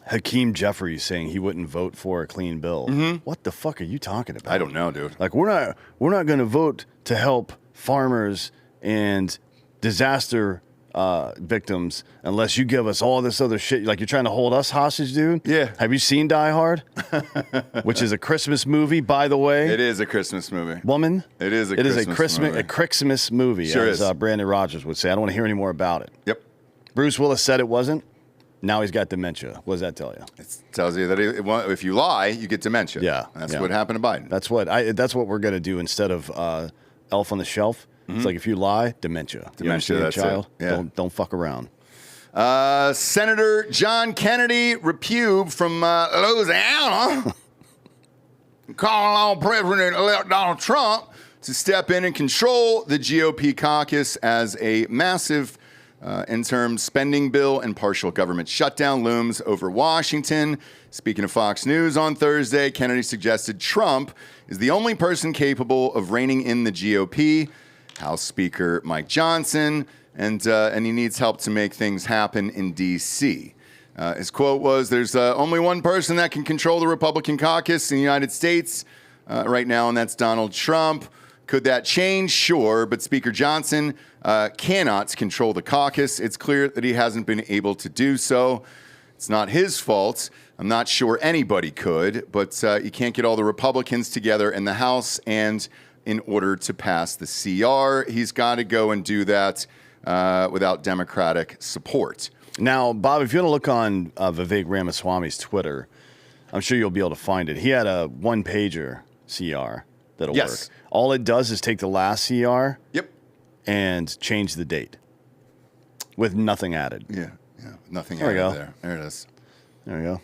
D: Hakeem Jeffries saying he wouldn't vote for a clean bill.
J: Mm-hmm.
D: What the fuck are you talking about?
J: I don't know, dude.
D: Like we're not going to vote to help farmers and disaster victims unless you give us all this other shit. Like you're trying to hold us hostage, dude.
J: Yeah.
D: Have you seen Die Hard? Which is a Christmas movie, by the way.
J: It is a Christmas movie.
D: Woman.
J: It is a
D: Christmas movie.
J: Sure
D: as
J: is.
D: Brandon Rogers would say. I don't want to hear any more about it.
J: Yep.
D: Bruce Willis said it wasn't. Now he's got dementia. What does that tell you?
J: It tells you that if you lie, you get dementia.
D: Yeah.
J: That's what happened to Biden.
D: That's what we're going to do instead of Elf on the Shelf. It's like if you lie, dementia.
J: Dementia, that's
D: child?
J: it. Yeah.
D: Don't fuck around.
J: Senator John Kennedy repubed from Louisiana calling on President-elect Donald Trump to step in and control the GOP caucus as a massive interim spending bill and partial government shutdown looms over Washington. Speaking of Fox News on Thursday, Kennedy suggested Trump is the only person capable of reining in the GOP. House Speaker Mike Johnson, and he needs help to make things happen in D.C. His quote was, there's only one person that can control the Republican caucus in the United States right now, and that's Donald Trump. Could that change? Sure, but Speaker Johnson cannot control the caucus. It's clear that he hasn't been able to do so. It's not his fault. I'm not sure anybody could, but you can't get all the Republicans together in the House and in order to pass the CR. He's got to go and do that without Democratic support.
D: Now, Bob, if you want to look on Vivek Ramaswamy's Twitter, I'm sure you'll be able to find it. He had a one-pager CR that'll work. All it does is take the last CR and change the date with nothing added.
J: Yeah, nothing added there. There it is.
D: There we go.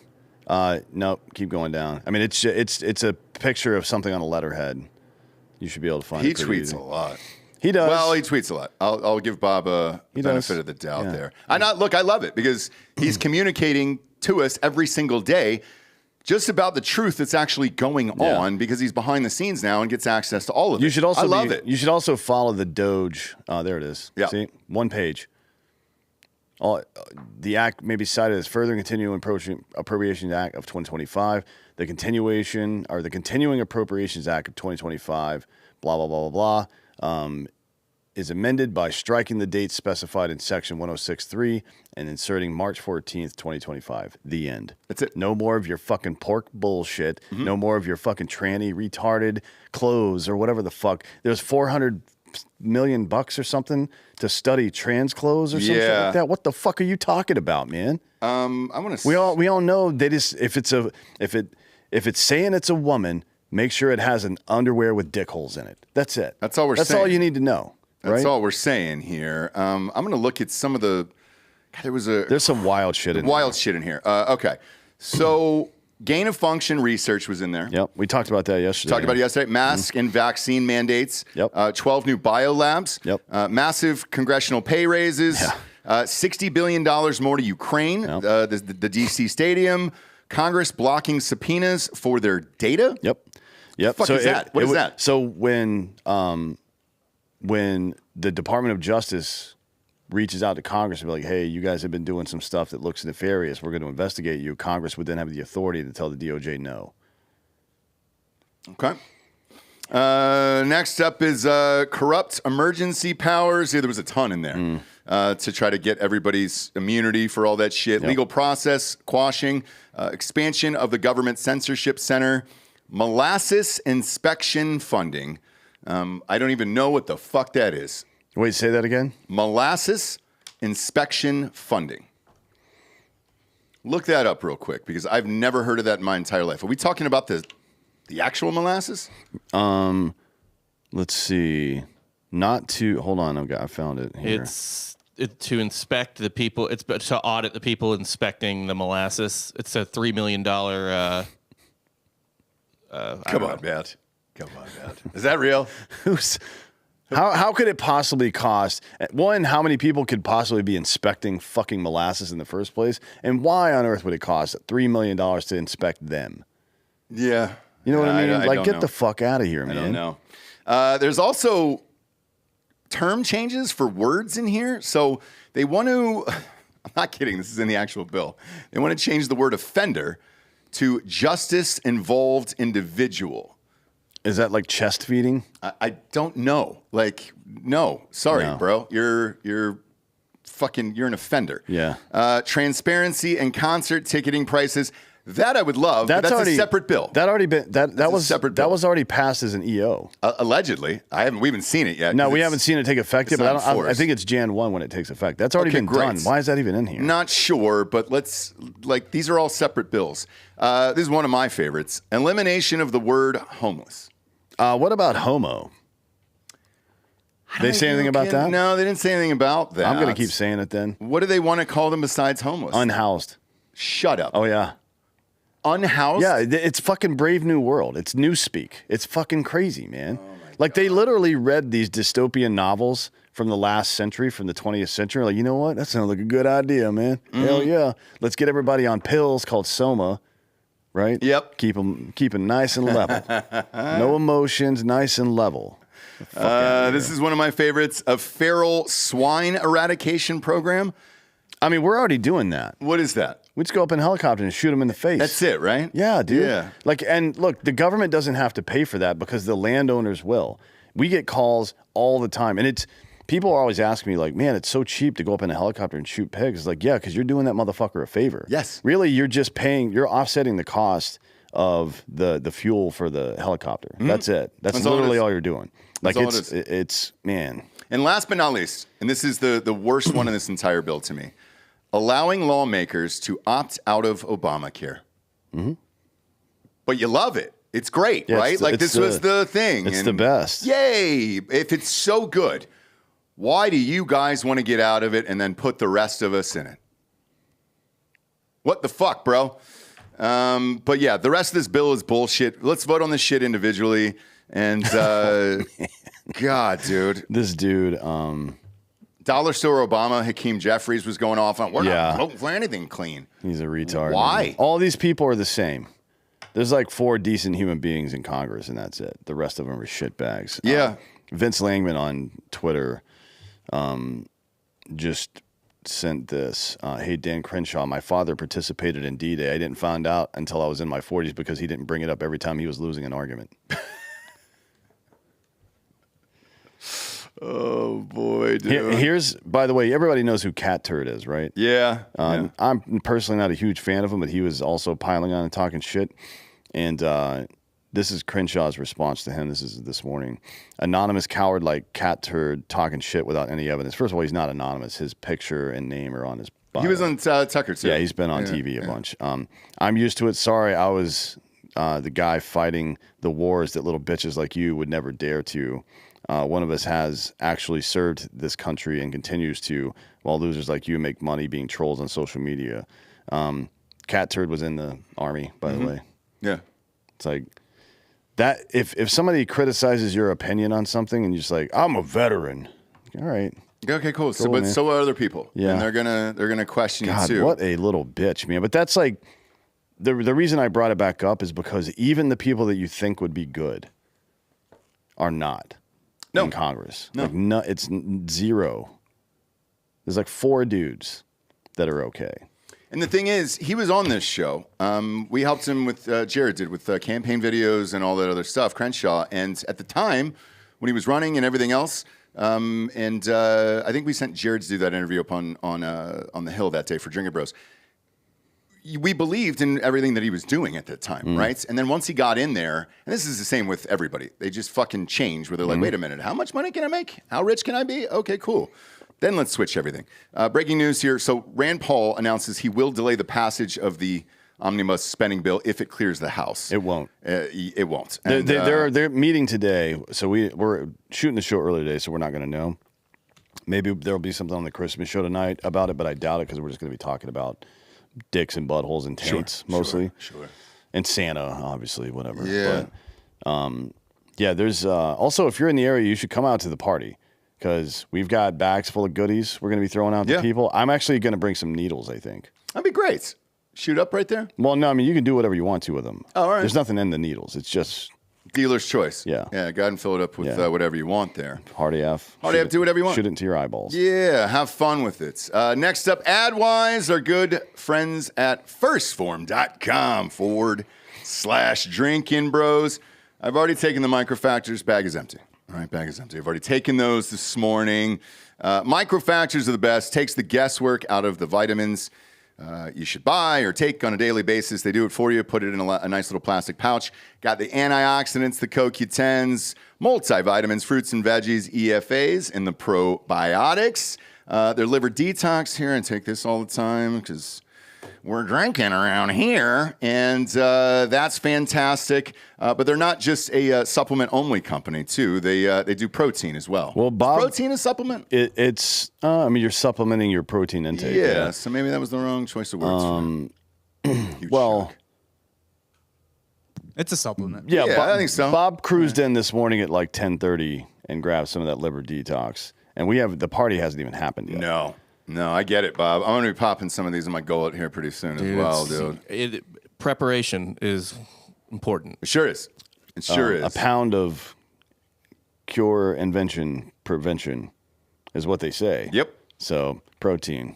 D: No, keep going down. I mean, it's a picture of something on a letterhead. You should be able to find it.
J: He tweets a lot.
D: He does.
J: Well, he tweets a lot. I'll give Bob a benefit of the doubt there. I love it because he's communicating to us every single day just about the truth that's actually going on because he's behind the scenes now and gets access to all of it. I love it.
D: You should also follow the Doge. There it is.
J: Yeah.
D: See? One page. The act may be cited as further continuing Appropriations Act of 2025, the Continuing Appropriations Act of 2025, blah, blah, blah, blah, blah, is amended by striking the dates specified in Section 106.3 and inserting March 14th, 2025. The end.
J: That's it.
D: No more of your fucking pork bullshit. Mm-hmm. No more of your fucking tranny, retarded clothes or whatever the fuck. There's $400 million or something to study trans clothes or something like that. What the fuck are you talking about, man?
J: I want to.
D: We all know they just if it's saying it's a woman, make sure it has an underwear with dick holes in it. That's it.
J: That's all we're saying.
D: That's all you need to know.
J: That's
D: right?
J: all we're saying here. I'm going to look at some of the.
D: There's some wild shit in
J: here. Okay, so gain of function research was in there.
D: Yep, we talked about that yesterday.
J: Talked about it yesterday. Mask and vaccine mandates.
D: Yep.
J: 12 new biolabs.
D: Yep.
J: Massive congressional pay raises.
D: Yeah.
J: $60 billion more to Ukraine.
D: Yep.
J: The D.C. stadium. Congress blocking subpoenas for their data.
D: Yep.
J: What is that? What is that?
D: So when the Department of Justice reaches out to Congress and be like, hey, you guys have been doing some stuff that looks nefarious, we're going to investigate you, Congress would then have the authority to tell the DOJ no.
J: Okay. Next up is corrupt emergency powers. Yeah, there was a ton in there to try to get everybody's immunity for all that shit.
D: Yep.
J: Legal process quashing, expansion of the government censorship center, molasses inspection funding. I don't even know what the fuck that is.
D: Wait, say that again?
J: Molasses inspection funding. Look that up real quick because I've never heard of that in my entire life. Are we talking about the actual molasses?
D: Let's see. Not to hold on. I found it here.
C: It's to inspect the people. It's to audit the people inspecting the molasses. It's a $3 million.
J: Come on, Matt. Is that real?
D: How could it possibly cost? One, how many people could possibly be inspecting fucking molasses in the first place? And why on earth would it cost $3 million to inspect them?
J: Yeah.
D: You know what I mean?
J: I
D: Get the fuck out of here, man.
J: I don't know. There's also term changes for words in here. So they want to, I'm not kidding, this is in the actual bill. They want to change the word offender to justice-involved individual.
D: Is that like chest feeding?
J: I don't know. No. Sorry, bro. You're an offender.
D: Yeah.
J: Transparency and concert ticketing prices. That I would love. That's already a separate bill.
D: That was already passed as an EO.
J: Allegedly, we haven't seen it yet.
D: No, we haven't seen it take effect yet. But I think it's Jan 1 when it takes effect. That's already been done. Why is that even in here?
J: Not sure, but these are all separate bills. This is one of my favorites: elimination of the word homeless.
D: What about homo? They say anything about that?
J: No, they didn't say anything about that.
D: I'm going to keep saying it then.
J: What do they want to call them besides homeless?
D: Unhoused.
J: Shut up.
D: Oh yeah.
J: Unhoused?
D: Yeah, it's fucking Brave New World. It's Newspeak. It's fucking crazy, man. They literally read these dystopian novels from the last century, from the 20th century. Like, you know what? That sounds like a good idea, man. Hell yeah. Let's get everybody on pills called Soma, right?
J: Yep.
D: Keep them nice and level. No emotions, nice and level.
J: This is one of my favorites, a feral swine eradication program.
D: I mean, we're already doing that.
J: What is that?
D: We just go up in a helicopter and shoot them in the face.
J: That's it, right?
D: Yeah, dude.
J: Yeah.
D: And look, the government doesn't have to pay for that because the landowners will. We get calls all the time. And people are always asking me, like, man, it's so cheap to go up in a helicopter and shoot pigs. It's like, yeah, because you're doing that motherfucker a favor.
J: Yes.
D: Really, you're offsetting the cost of the fuel for the helicopter. Mm-hmm. That's it. That's literally all you're doing. It's man.
J: And last but not least, and this is the worst one in this entire bill to me, allowing lawmakers to opt out of Obamacare.
D: Mm-hmm.
J: But you love it. It's great, right? This was the thing.
D: It's the best.
J: Yay. If it's so good, why do you guys want to get out of it and then put the rest of us in it? What the fuck, bro? But yeah, the rest of this bill is bullshit. Let's vote on this shit individually. And God, dude.
D: This dude,
J: Dollar Store Obama, Hakeem Jeffries was going off on, we're not voting for anything clean.
D: He's a retard.
J: Why?
D: Man. All these people are the same. There's 4 decent human beings in Congress, and that's it. The rest of them are shitbags.
J: Yeah.
D: Vince Langman on Twitter just sent this. Hey, Dan Crenshaw, my father participated in D-Day. I didn't find out until I was in my 40s because he didn't bring it up every time he was losing an argument.
J: Oh, boy, dude.
D: Here's, by the way, everybody knows who Cat Turd is, right?
J: Yeah.
D: I'm personally not a huge fan of him, but he was also piling on and talking shit. And this is Crenshaw's response to him. This is this morning. Anonymous coward like Cat Turd talking shit without any evidence. First of all, he's not anonymous. His picture and name are on his bio.
J: He was on Tucker, too.
D: Yeah, he's been on TV a bunch. I'm used to it. Sorry, I was the guy fighting the wars that little bitches like you would never dare to. One of us has actually served this country and continues to, while losers like you make money being trolls on social media. cat turd was in the Army, by the way.
J: Yeah.
D: It's like that. If somebody criticizes your opinion on something and you're just like, I'm a veteran. All right.
J: Okay, cool. So, but so are other people.
D: Yeah.
J: And they're gonna question
D: God,
J: you too.
D: What a little bitch, man. But that's like the reason I brought it back up is because even the people that you think would be good are not in Congress.
J: No.
D: Like, it's zero. There's like 4 dudes that are okay.
J: And the thing is, he was on this show. We helped him with, Jared did, with campaign videos and all that other stuff, Crenshaw. And at the time, when he was running and everything else, I think we sent Jared to do that interview up on the Hill that day for Drinkin' Bros. We believed in everything that he was doing at that time, right? And then once he got in there, and this is the same with everybody, they just fucking change where they're like, wait a minute, how much money can I make? How rich can I be? Okay, cool. Then let's switch everything. Breaking news here. So Rand Paul announces he will delay the passage of the Omnibus spending bill if it clears the House.
D: It won't.
J: It won't.
D: And, they're meeting today. So we're shooting the show earlier today, so we're not going to know. Maybe there'll be something on the Christmas show tonight about it, but I doubt it because we're just going to be talking about dicks and buttholes and taints mostly.
J: Sure.
D: And Santa, obviously, whatever.
J: Yeah.
D: But, yeah, there's also, if you're in the area, you should come out to the party. Because we've got bags full of goodies we're going to be throwing out to people. I'm actually going to bring some needles, I think.
J: That'd be great. Shoot up right there?
D: Well, no, I mean, you can do whatever you want to with them.
J: Oh, all right.
D: There's nothing in the needles. It's just...
J: Dealer's choice.
D: Yeah.
J: Yeah, go ahead and fill it up with whatever you want there.
D: Hard AF.
J: Hard AF, do whatever you want.
D: Shoot it into your eyeballs.
J: Yeah, have fun with it. Next up, AdWise, our good friends at firstform.com/Drinkin' Bros. I've already taken the microfactors. Bag is empty. All right, bag is empty. I've already taken those this morning. Microfactors are the best. Takes the guesswork out of the vitamins you should buy or take on a daily basis. They do it for you. Put it in a nice little plastic pouch. Got the antioxidants, the CoQ10s, multivitamins, fruits and veggies, EFAs, and the probiotics. Their liver detox here. I take this all the time because we're drinking around here, and that's fantastic. But they're not just a supplement-only company, too. They do protein as well.
D: Well, Bob,
J: is protein a supplement?
D: It's. I mean, you're supplementing your protein intake.
J: Yeah, so maybe that was the wrong choice of words.
D: Well,
K: it's a supplement.
J: Yeah, I think so.
D: Bob cruised in this morning at like 10:30 and grabbed some of that liver detox, and the party hasn't even happened yet.
J: No, I get it, Bob. I'm going to be popping some of these in my gullet here pretty soon as well, dude.
C: Preparation is important.
J: It sure is. It sure is.
D: A pound of cure, invention, prevention is what they say.
J: Yep.
D: So, protein.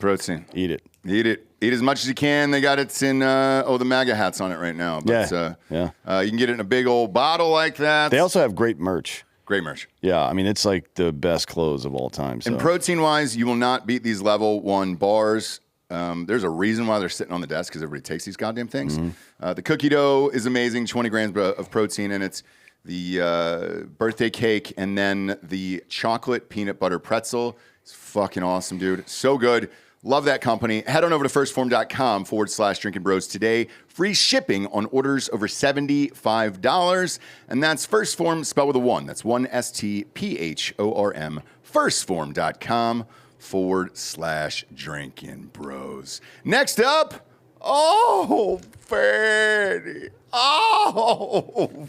D: Eat it.
J: Eat it. Eat as much as you can. They got it in, the MAGA hats on it right now. But,
D: yeah.
J: You can get it in a big old bottle like that.
D: They also have great merch.
J: Great merch.
D: Yeah, I mean, it's like the best clothes of all time. So.
J: And protein-wise, you will not beat these level 1 bars. There's a reason why they're sitting on the desk because everybody takes these goddamn things. The cookie dough is amazing, 20 grams of protein in it. The birthday cake and then the chocolate peanut butter pretzel. It's fucking awesome, dude. So good. Love that company. Head on over to firstform.com/Drinkin' Bros today. Free shipping on orders over $75. And that's First Form spelled with a 1. That's 1STPHORM. Firstform.com/Drinkin' Bros. Next up, Fani.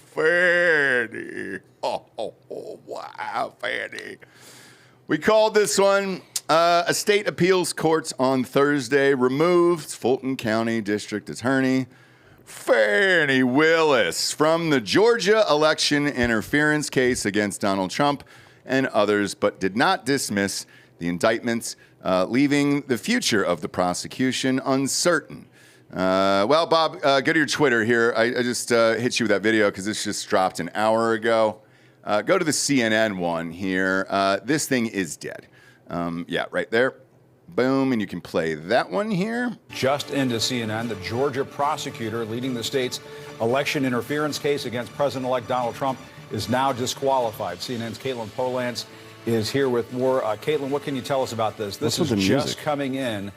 J: Fani. Wow, Fani. We called this one a state appeals court on Thursday removed Fulton County District Attorney Fani Willis from the Georgia election interference case against Donald Trump and others, but did not dismiss the indictment, leaving the future of the prosecution uncertain. Well, Bob, go to your Twitter here. I just hit you with that video because this just dropped an hour ago. Go to the CNN one here. This thing is dead. Yeah, right there. Boom, and you can play that one here.
L: Just into CNN, the Georgia prosecutor leading the state's election interference case against President-elect Donald Trump is now disqualified. CNN's Caitlin Polance is here with more. Caitlin, what can you tell us about this? This is just coming in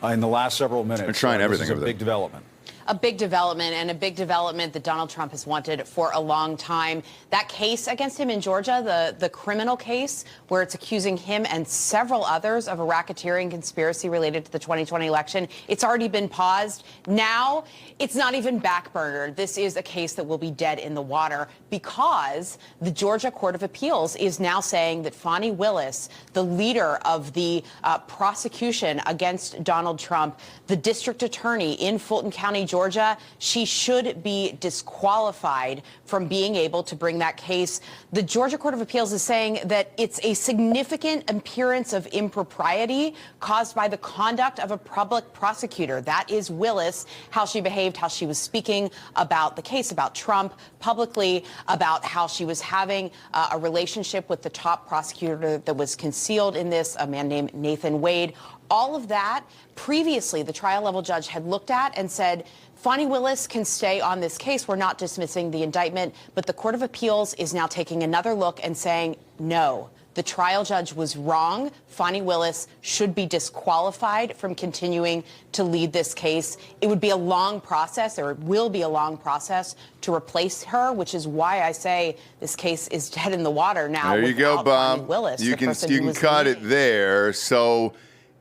L: the last several minutes.
J: They're trying everything
L: this is
J: over
L: a big development.
M: a big development, and a big development that Donald Trump has wanted for a long time. That case against him in Georgia, the criminal case, where it's accusing him and several others of a racketeering conspiracy related to the 2020 election, it's already been paused. Now, it's not even backburnered. This is a case that will be dead in the water because the Georgia Court of Appeals is now saying that Fani Willis, the leader of the prosecution against Donald Trump, the district attorney in Fulton County, Georgia, she should be disqualified from being able to bring that case. The Georgia Court of Appeals is saying that it's a significant appearance of impropriety caused by the conduct of a public prosecutor. That is Willis, how she behaved, how she was speaking about the case, about Trump publicly, about how she was having a relationship with the top prosecutor that was concealed in this, a man named Nathan Wade. All of that, previously, the trial level judge had looked at and said, Fani Willis can stay on this case. We're not dismissing the indictment. But the Court of Appeals is now taking another look and saying, no, the trial judge was wrong. Fani Willis should be disqualified from continuing to lead this case. It would be a long process, or it will be a long process, to replace her, which is why I say this case is dead in the water now.
J: There you go, Bob.
M: Fani Willis,
J: you can cut it there. So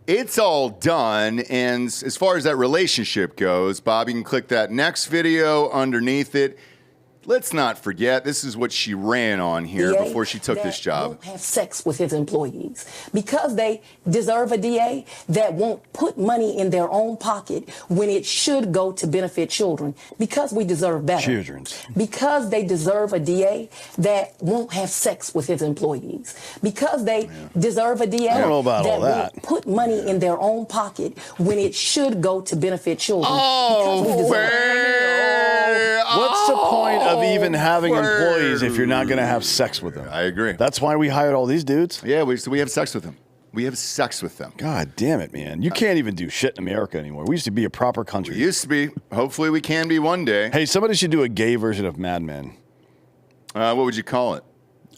J: it's all done. And as far as that relationship goes, Bob, you can click that next video underneath it. Let's not forget, this is what she ran on here before she took this job.
N: Won't have sex with his employees because they deserve a DA that won't put money in their own pocket when it should go to benefit children, because we deserve better.
D: Children's.
N: Because they deserve a DA that won't have sex with his employees. Because they deserve a DA
D: I don't know about all that.
N: won't put money in their own pocket when it should go to benefit children.
D: What's the point of even having employees if you're not going to have sex with them?
J: I agree.
D: That's why we hired all these dudes?
J: Yeah, we have sex with them. We have sex with them.
D: God damn it, man. You can't even do shit in America anymore. We used to be a proper country.
J: We used to be. Hopefully we can be one day.
D: Hey, somebody should do a gay version of Mad Men.
J: What would you call it?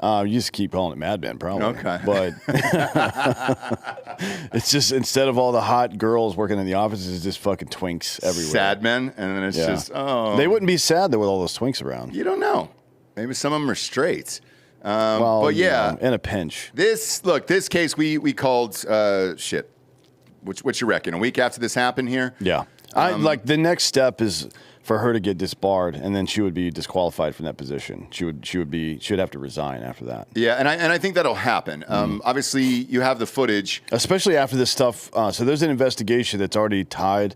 D: You just keep calling it Mad Men, probably.
J: Okay.
D: But it's just, instead of all the hot girls working in the offices, it's just fucking twinks everywhere.
J: Sad men, and then it's just,
D: They wouldn't be sad, though, with all those twinks around.
J: You don't know. Maybe some of them are straight.
D: Well,
J: but yeah.
D: You know, in a pinch.
J: This case we called, shit. What you reckon? A week after this happened here?
D: Yeah. Like, the next step is for her to get disbarred, and then she would be disqualified from that position. She'd have to resign after that.
J: Yeah, and I think that'll happen. Obviously, you have the footage,
D: especially after this stuff. So there's an investigation that's already tied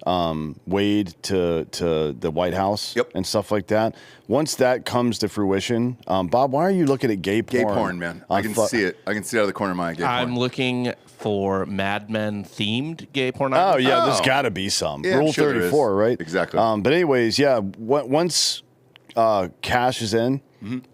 D: Wade to the White House and stuff like that. Once that comes to fruition, Bob, why are you looking at gay porn?
J: Gay porn, man. I can see it. I can see it out of the corner of my eye. Gay porn.
C: I'm looking for Mad Men themed gay porn.
D: Oh yeah, there's got to be some.
J: Yeah,
D: Rule 34, right?
J: Exactly.
D: But anyways, yeah. Once cash is in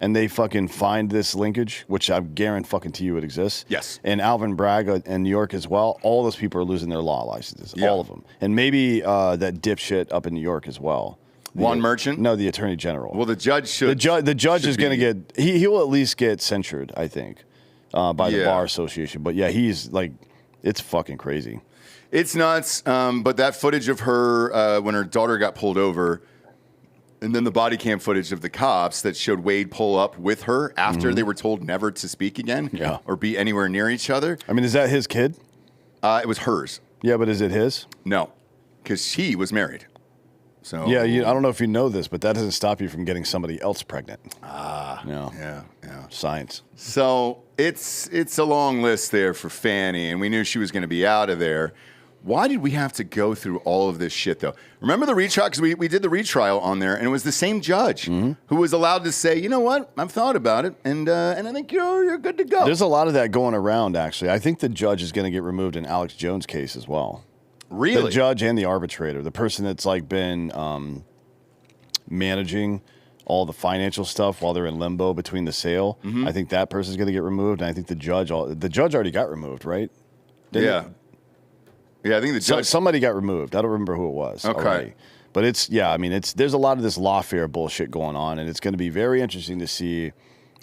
D: and they fucking find this linkage, which I guarantee you it exists.
J: Yes.
D: And Alvin Bragg in New York as well. All those people are losing their law licenses.
J: Yeah.
D: All of them. And maybe that dipshit up in New York as well.
J: Juan Merchant?
D: No, the Attorney General.
J: Well, the judge should.
D: The judge is going to get. He will at least get censured, I think, by the Bar Association. But yeah, he's like, it's fucking crazy.
J: It's nuts. But that footage of her when her daughter got pulled over, and then the body cam footage of the cops that showed Wade pull up with her after they were told never to speak again or be anywhere near each other.
D: I mean, is that his kid?
J: It was hers.
D: Yeah, but is it his?
J: No, because he was married. So
D: yeah, I don't know if you know this, but that doesn't stop you from getting somebody else pregnant.
J: Yeah.
D: Science.
J: So it's a long list there for Fani, and we knew she was going to be out of there. Why did we have to go through all of this shit, though? Remember the retrial? Because we did the retrial on there, and it was the same judge who was allowed to say, you know what, I've thought about it, and I think you're good to go.
D: There's a lot of that going around, actually. I think the judge is going to get removed in Alex Jones' case as well.
J: Really?
D: The judge and the arbitrator, the person that's like been managing all the financial stuff while they're in limbo between the sale. I think that person's going to get removed, and I think the judge already got removed, right?
J: Yeah, I think the judge.
D: Somebody got removed. I don't remember who it was.
J: Okay.
D: Already. But there's a lot of this lawfare bullshit going on, and it's going to be very interesting to see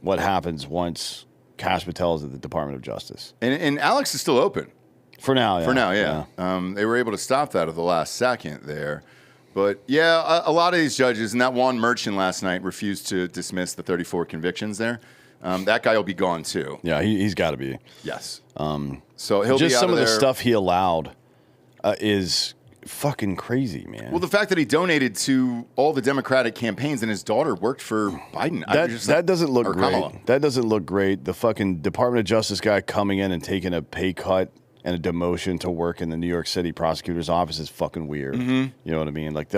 D: what happens once Kash Patel is at the Department of Justice.
J: And Alex is still open.
D: For now, yeah.
J: For now, yeah. They were able to stop that at the last second there. But yeah, a lot of these judges, and that Juan Merchant last night refused to dismiss the 34 convictions there. That guy will be gone too.
D: Yeah, he's got to be.
J: Yes. So he'll
D: just
J: be out
D: some of the
J: there.
D: stuff he allowed is fucking crazy, man.
J: Well, the fact that he donated to all the Democratic campaigns and his daughter worked for Biden.
D: That doesn't look great.
J: Kamala.
D: That doesn't look great. The fucking Department of Justice guy coming in and taking a pay cut and a demotion to work in the New York City prosecutor's office is fucking weird. You know what I mean? Like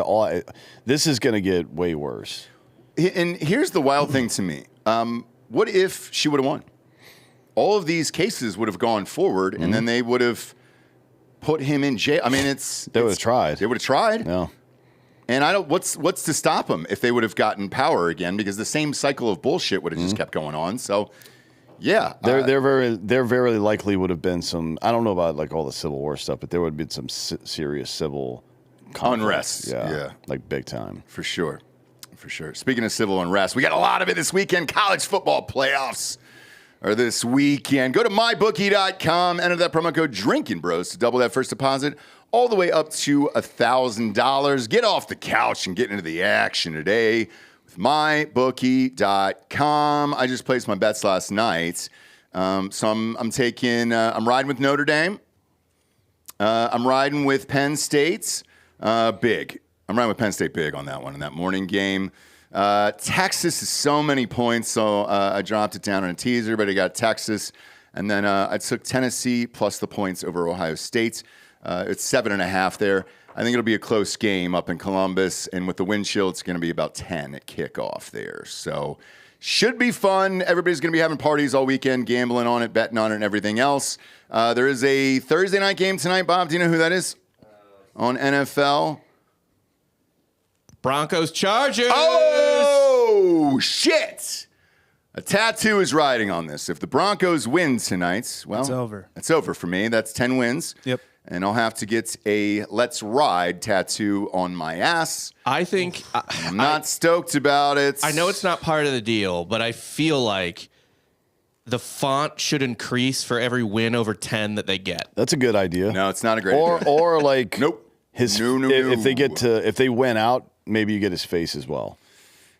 D: this is going to get way worse.
J: And here's the wild thing to me. What if she would have won? All of these cases would have gone forward, and then they would have put him in jail. I mean, they would have
D: tried.
J: They would have tried.
D: No.
J: And I don't. What's to stop them if they would have gotten power again? Because the same cycle of bullshit would have just kept going on. So, yeah,
D: there very likely would have been some. I don't know about like all the Civil War stuff, but there would have been some serious civil conflict.
J: Unrest. Yeah,
D: like big time
J: for sure. For sure. Speaking of civil unrest, we got a lot of it this weekend. College football playoffs are this weekend. Go to mybookie.com, enter that promo code Drinkin Bros to double that first deposit all the way up to $1,000. Get off the couch and get into the action today with mybookie.com. I just placed my bets last night. So I'm taking, I'm riding with Notre Dame. I'm riding with Penn State. Big. I'm riding with Penn State big on that one in that morning game. Texas is so many points, so I dropped it down on a teaser, but I got Texas. And then I took Tennessee plus the points over Ohio State. It's 7.5 there. I think it'll be a close game up in Columbus, and with the wind chill, it's going to be about 10 at kickoff there. So should be fun. Everybody's going to be having parties all weekend, gambling on it, betting on it, and everything else. There is a Thursday night game tonight. Bob, do you know who that is? On NFL.
C: Broncos Chargers.
J: Oh, shit. A tattoo is riding on this. If the Broncos win tonight, well,
K: it's over.
J: It's over for me. That's 10 wins.
K: Yep.
J: And I'll have to get a Let's Ride tattoo on my ass.
C: I think
J: I'm not stoked about it.
C: I know it's not part of the deal, but I feel like the font should increase for every win over 10 that they get.
D: That's a good idea.
J: No, it's not a great idea.
D: Or like
J: nope.
D: If they win out, maybe you get his face as well.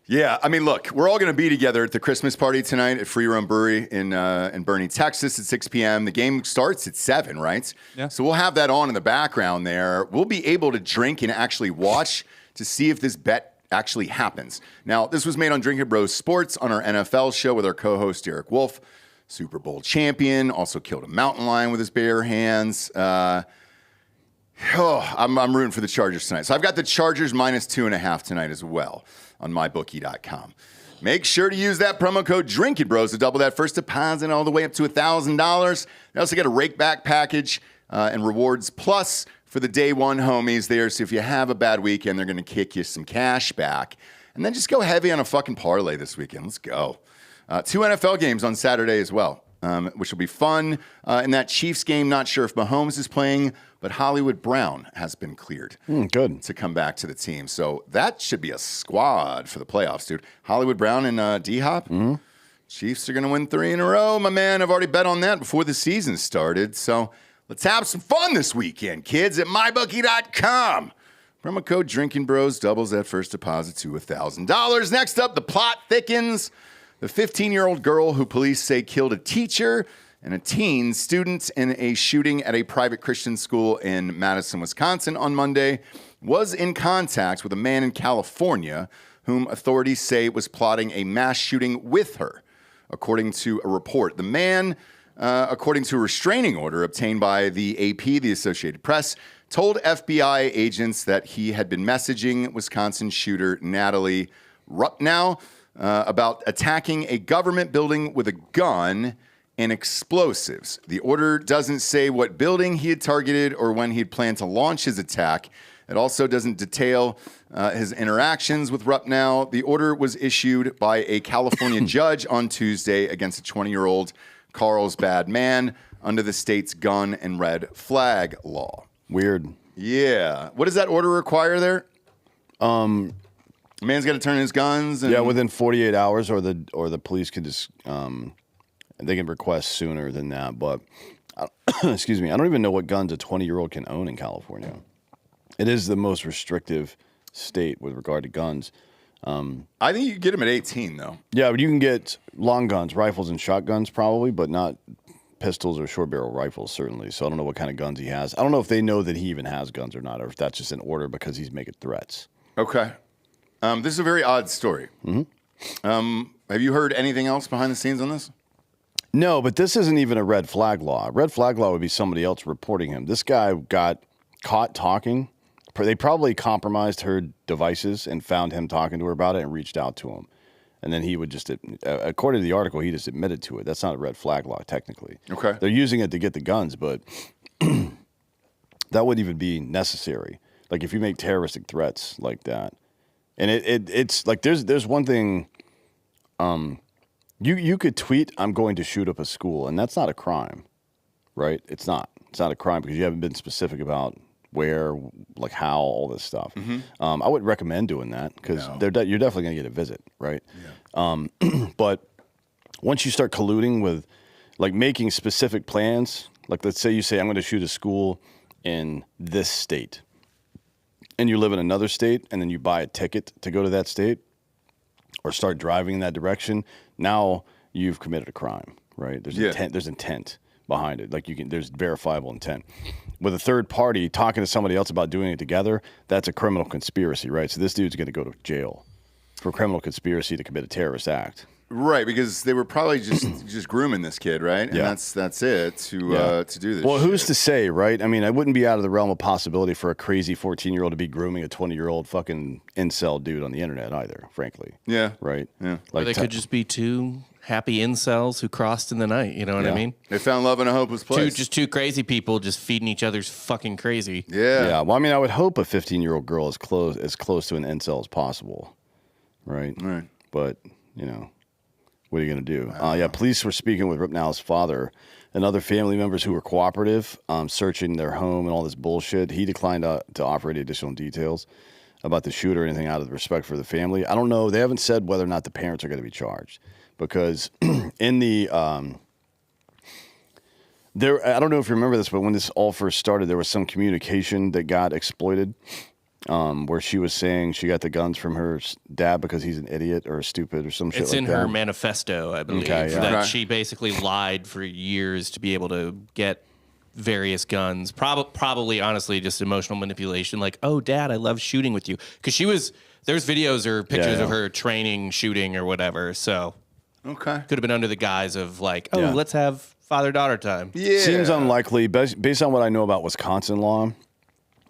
J: Yeah, I mean, look, we're all going to be together at the Christmas party tonight at Free Roam Brewery in Boerne, Texas at 6 p.m. The game starts at 7, right?
K: Yeah.
J: So we'll have that on in the background there. We'll be able to drink and actually watch to see if this bet actually happens. Now, this was made on Drinkin Bros Sports on our NFL show with our co-host Derek Wolf, Super Bowl champion, also killed a mountain lion with his bare hands. I'm rooting for the Chargers tonight. So I've got the Chargers minus 2.5 tonight as well on mybookie.com. Make sure to use that promo code Drinkin Bros to double that first deposit all the way up to $1,000. They also get a rake back package and rewards plus for the day one homies there. So if you have a bad weekend, they're going to kick you some cash back. And then just go heavy on a fucking parlay this weekend. Let's go. 2 NFL games on Saturday as well, which will be fun. In that Chiefs game, not sure if Mahomes is playing, but Hollywood Brown has been cleared
D: good
J: to come back to the team. So that should be a squad for the playoffs, dude. Hollywood Brown and D-Hop. Chiefs are going to win 3 in a row, my man. I've already bet on that before the season started. So let's have some fun this weekend, kids, at mybookie.com. Promo code Drinkin Bros doubles that first deposit to $1,000. Next up, the plot thickens. The 15-year-old girl who police say killed a teacher and a teen student in a shooting at a private Christian school in Madison, Wisconsin on Monday was in contact with a man in California whom authorities say was plotting a mass shooting with her, according to a report. The man, according to a restraining order obtained by the AP, the Associated Press, told FBI agents that he had been messaging Wisconsin shooter Natalie Rupnow about attacking a government building with a gun and explosives. The order doesn't say what building he had targeted or when he'd planned to launch his attack. It also doesn't detail his interactions with Rupnow. The order was issued by a California judge on Tuesday against a 20-year-old Carlsbad man under the state's gun and red flag law.
D: Weird.
J: Yeah. What does that order require there? Man's got to turn his guns. And
D: within 48 hours, or the police could just they can request sooner than that. But excuse me, I don't even know what guns a 20-year-old can own in California. It is the most restrictive state with regard to guns.
J: I think you can get them at 18, though.
D: Yeah, but you can get long guns, rifles, and shotguns probably, but not pistols or short barrel rifles, certainly. So I don't know what kind of guns he has. I don't know if they know that he even has guns or not, or if that's just an order because he's making threats.
J: Okay. This is a very odd story. Have you heard anything else behind the scenes on this?
D: No, but this isn't even a red flag law. A red flag law would be somebody else reporting him. This guy got caught talking. They probably compromised her devices and found him talking to her about it and reached out to him. And then he would just, according to the article, he just admitted to it. That's not a red flag law, technically.
J: Okay.
D: They're using it to get the guns, but that wouldn't even be necessary. Like if you make terroristic threats like that. And it's like there's one thing, you could tweet, I'm going to shoot up a school, and that's not a crime, right? It's not a crime because you haven't been specific about where, like how, all this stuff. I wouldn't recommend doing that because you're definitely going to get a visit, right? Yeah. But once you start colluding with, like making specific plans, like let's say you say, I'm going to shoot a school in this state, and you live in another state, and then you buy a ticket to go to that state or start driving in that direction, now you've committed a crime, right? There's intent behind it. Like there's verifiable intent. With a third party talking to somebody else about doing it together, that's a criminal conspiracy, right? So this dude's going to go to jail for criminal conspiracy to commit a terrorist act.
J: Right, because they were probably just grooming this kid, right? And that's it to do this.
D: Well, who's to say, right? I mean, I wouldn't be out of the realm of possibility for a crazy 14-year-old to be grooming a 20-year-old fucking incel dude on the internet either, frankly.
J: Yeah.
D: Right?
J: Yeah.
C: Or they could just be two happy incels who crossed in the night, you know what I mean?
J: They found love in a hopeless place.
C: Two crazy people just feeding each other's fucking crazy.
J: Yeah.
D: Yeah, well, I mean, I would hope a 15-year-old girl is close to an incel as possible, right?
J: Right.
D: But, you know, what are you going to do? Yeah, police were speaking with Ripnow's father and other family members who were cooperative, searching their home and all this bullshit. He declined to offer any additional details about the shooter or anything out of respect for the family. I don't know. They haven't said whether or not the parents are going to be charged because in the I don't know if you remember this, but when this all first started, there was some communication that got exploited. Where she was saying she got the guns from her dad because he's an idiot or stupid or some shit like that.
C: It's in her manifesto, I believe, that she basically lied for years to be able to get various guns. Probably, honestly, just emotional manipulation. Like, oh, Dad, I love shooting with you. Because there's videos or pictures of her training, shooting or whatever. So,
J: okay,
C: could have been under the guise of like, oh, let's have father-daughter time.
J: Yeah.
D: Seems unlikely. Based on what I know about Wisconsin law,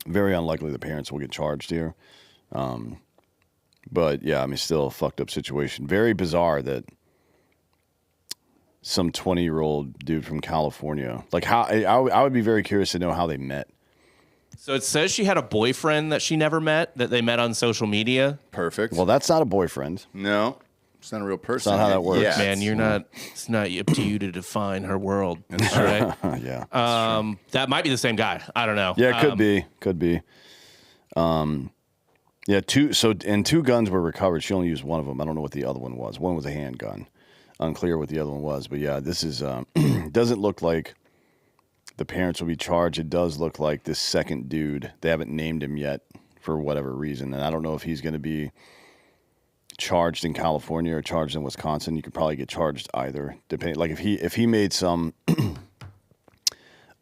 D: very unlikely the parents will get charged here. But yeah, I mean, still a fucked up situation. Very bizarre that some 20-year-old dude from California, like how I would be very curious to know how they met.
C: So it says she had a boyfriend that she never met, that they met on social media.
J: Perfect.
D: Well, that's not a boyfriend.
J: No, it's not a real person.
D: That's not how that works.
J: Yeah.
C: Man, it's not up to you to define her world. All right.
D: Yeah.
C: That might be the same guy. I don't know.
D: Yeah, it could be. Yeah, two guns were recovered. She only used one of them. I don't know what the other one was. One was a handgun. Unclear what the other one was. But yeah, this is doesn't look like the parents will be charged. It does look like this second dude, they haven't named him yet for whatever reason. And I don't know if he's going to be charged in California or charged in Wisconsin. You could probably get charged either, depending. Like if he made some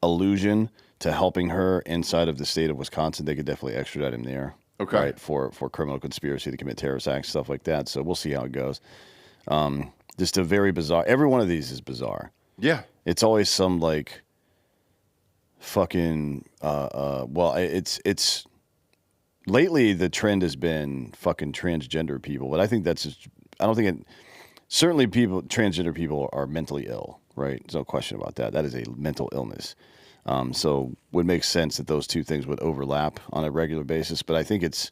D: allusion to helping her inside of the state of Wisconsin, they could definitely extradite him there.
J: Okay.
D: Right, for criminal conspiracy to commit terrorist acts, stuff like that. So we'll see how it goes. Just a very bizarre. Every one of these is bizarre.
J: Yeah.
D: It's always some like fucking. Well, it's. Lately, the trend has been fucking transgender people, but I think that's just. I don't think it. Certainly, transgender people are mentally ill, right? There's no question about that. That is a mental illness. So would make sense that those two things would overlap on a regular basis. But I think it's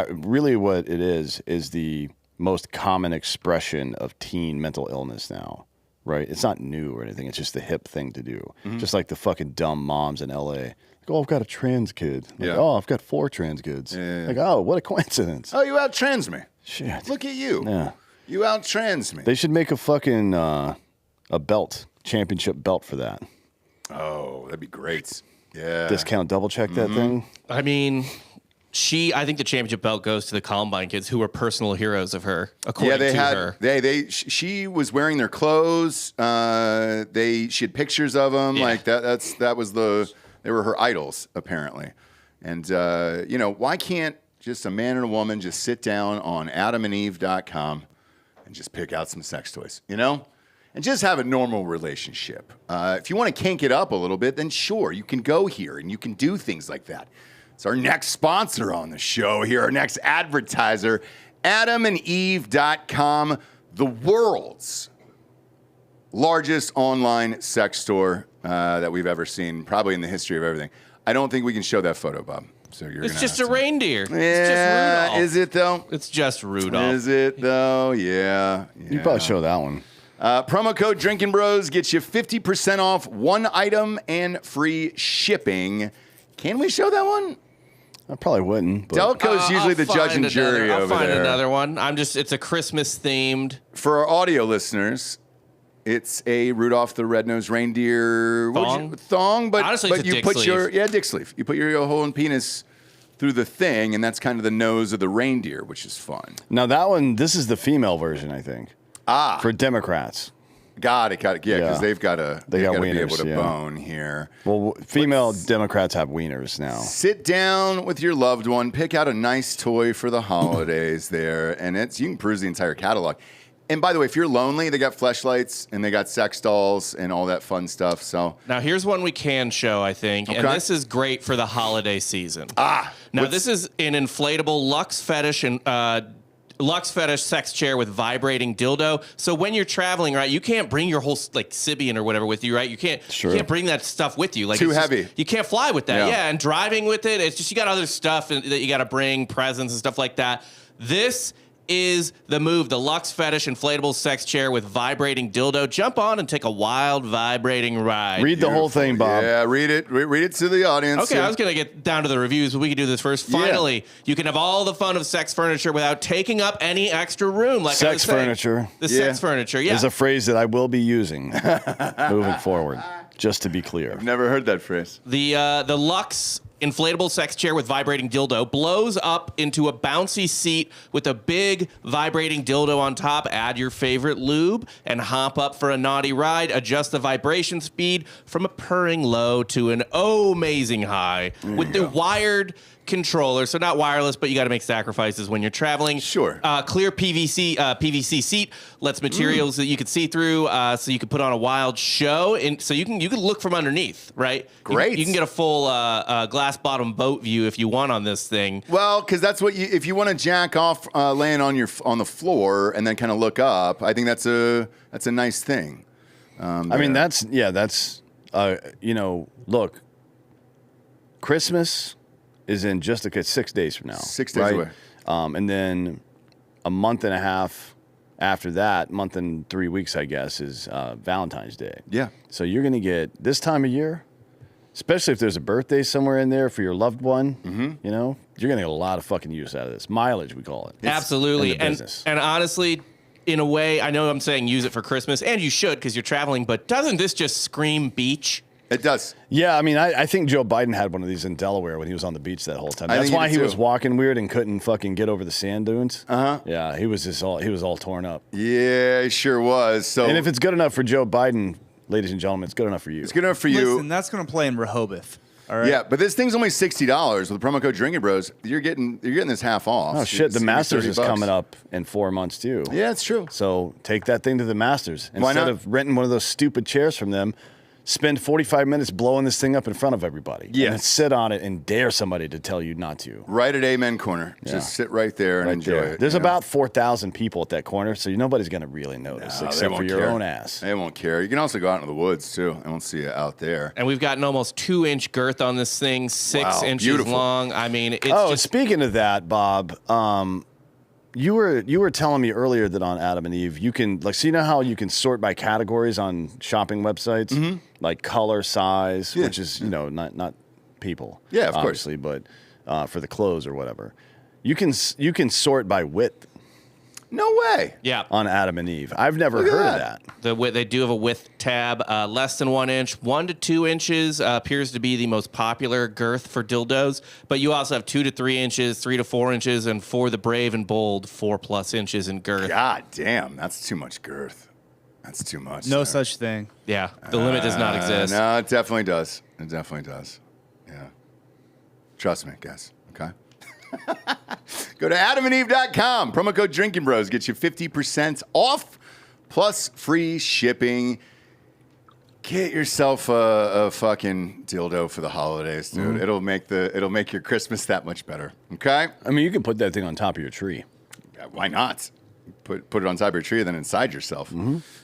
D: really what it is the most common expression of teen mental illness now, right? It's not new or anything. It's just the hip thing to do. Mm-hmm. Just like the fucking dumb moms in L.A. Like, oh, I've got a trans kid. Like, oh, I've got 4 trans kids. Yeah. Like, oh, what a coincidence.
J: Oh, you out-trans me.
D: Shit.
J: Look at you.
D: Yeah.
J: You out-trans me.
D: They should make a fucking a belt, championship belt for that.
J: Oh, that'd be great. Yeah.
D: Discount double check that thing.
C: I mean, I think the championship belt goes to the Columbine kids who were personal heroes of her. According to her.
J: She was wearing their clothes. She had pictures of them like that. They were her idols apparently. And why can't just a man and a woman just sit down on AdamandEve.com and just pick out some sex toys, and just have a normal relationship. If you want to kink it up a little bit, then sure, you can go here and you can do things like that. It's our next sponsor on the show here, our next advertiser, AdamandEve.com, the world's largest online sex store that we've ever seen, probably in the history of everything. I don't think we can show that photo, Bob. So
C: it's just a reindeer.
J: Yeah,
C: it's just Rudolph.
J: Is it though?
C: It's just Rudolph.
J: Is it though? Yeah.
D: You probably show that one.
J: Promo code Drinkin' Bros gets you 50% off one item and free shipping. Can we show that one?
D: I probably wouldn't. But
J: Delco's usually the judge and jury over there.
C: I'll find another one. It's a Christmas themed.
J: For our audio listeners, it's a Rudolph the Red-Nosed Reindeer thong, but
C: honestly,
J: but
C: it's a
J: you
C: dick
J: put
C: sleeve.
J: your dick sleeve. You put your whole penis through the thing, and that's kind of the nose of the reindeer, which is fun.
D: Now that one, this is the female version, I think. For Democrats.
J: Got it. Yeah, because they've got to be
D: wieners,
J: able to bone here.
D: Well, female Democrats have wieners now.
J: Sit down with your loved one, pick out a nice toy for the holidays there, and you can peruse the entire catalog. And by the way, if you're lonely, they got fleshlights and they got sex dolls and all that fun stuff. So
C: now here's one we can show, I think, and this is great for the holiday season. Now this is an inflatable Lux Fetish and Lux Fetish sex chair with vibrating dildo. So when you're traveling, right, you can't bring your whole Sybian or whatever with you, right? You can't bring that stuff with you.
J: Too heavy.
C: You can't fly with that. Yeah, and driving with it, it's just you got other stuff that you got to bring, presents and stuff like that. This is the move, the Lux Fetish inflatable sex chair with vibrating dildo. Jump on and take a wild vibrating ride.
D: Read the whole thing, Bob.
J: Yeah, read it. Read it to the audience.
C: Okay, I was going to get down to the reviews, but we can do this first. Finally, you can have all the fun of sex furniture without taking up any extra room. Like
D: sex furniture.
C: The sex furniture,
D: is a phrase that I will be using moving forward, just to be clear.
J: I've never heard that phrase.
C: The Lux inflatable sex chair with vibrating dildo blows up into a bouncy seat with a big vibrating dildo on top. Add your favorite lube and hop up for a naughty ride. Adjust the vibration speed from a purring low to an amazing high with the wired controller. So not wireless, but you got to make sacrifices when you're traveling.
J: Sure.
C: Clear PVC seat lets materials that you can see through, so you can put on a wild show. And so you can look from underneath, right?
J: Great.
C: You can get a full glass bottom boat view if you want on this thing.
J: Well, because that's what if you want to jack off laying on the floor and then kind of look up. I think that's a nice thing.
D: I mean, that's look, Christmas is in just 6 days from now.
J: 6 days away.
D: And then a month and a half after that, month and 3 weeks, I guess, is Valentine's Day.
J: Yeah.
D: So you're going to get this time of year, especially if there's a birthday somewhere in there for your loved one, you're going to get a lot of fucking use out of this. Mileage, we call it.
C: Absolutely. And honestly, in a way, I know I'm saying use it for Christmas, and you should because you're traveling, but doesn't this just scream beach?
J: It does.
D: Yeah, I mean, I think Joe Biden had one of these in Delaware when he was on the beach that whole time. That's why he was walking weird and couldn't fucking get over the sand dunes. Yeah, he was all torn up.
J: Yeah, he sure was. So,
D: and if it's good enough for Joe Biden, ladies and gentlemen, it's good enough for you.
J: It's good enough for you.
K: Listen, that's going to play in Rehoboth. All right.
J: Yeah, but this thing's only $60 with the promo code Drinkin' Bros. You're getting this half off.
D: Oh shit, the Masters is coming up in 4 months too.
J: Yeah, it's true.
D: So take that thing to the Masters instead of renting one of those stupid chairs from them. Spend 45 minutes blowing this thing up in front of everybody. Yeah. And then sit on it and dare somebody to tell you not to.
J: Right at Amen Corner. Yeah. Just sit right there and enjoy it.
D: There's about 4,000 people at that corner, so nobody's going to really notice except for your own ass.
J: They won't care. You can also go out into the woods, too. I won't see you out there.
C: And we've got an almost 2-inch girth on this thing, 6 inches long. I mean, it's
D: speaking of that, Bob, You were telling me earlier that on Adam and Eve, you can so you know how you can sort by categories on shopping websites, like color, size, which is not people,
J: of
D: obviously, but for the clothes or whatever, you can sort by width.
J: No way.
C: Yeah.
D: On Adam and Eve. I've never heard of that.
C: They do have a width tab, less than 1 inch. 1 to 2 inches appears to be the most popular girth for dildos, but you also have 2 to 3 inches, 3 to 4 inches, and for the brave and bold, 4+ inches in girth.
J: God damn, that's too much girth. That's too much.
K: No such thing.
C: Yeah, the limit does not exist.
J: No, it definitely does. It definitely does. Yeah. Trust me, guys. Okay. Go to adamandeve.com. Promo code Drinkin' Bros gets you 50% off plus free shipping. Get yourself a fucking dildo for the holidays, dude. It'll make your Christmas that much better. Okay?
D: I mean, you can put that thing on top of your tree.
J: Yeah, why not? Put it on top of your tree and then inside yourself.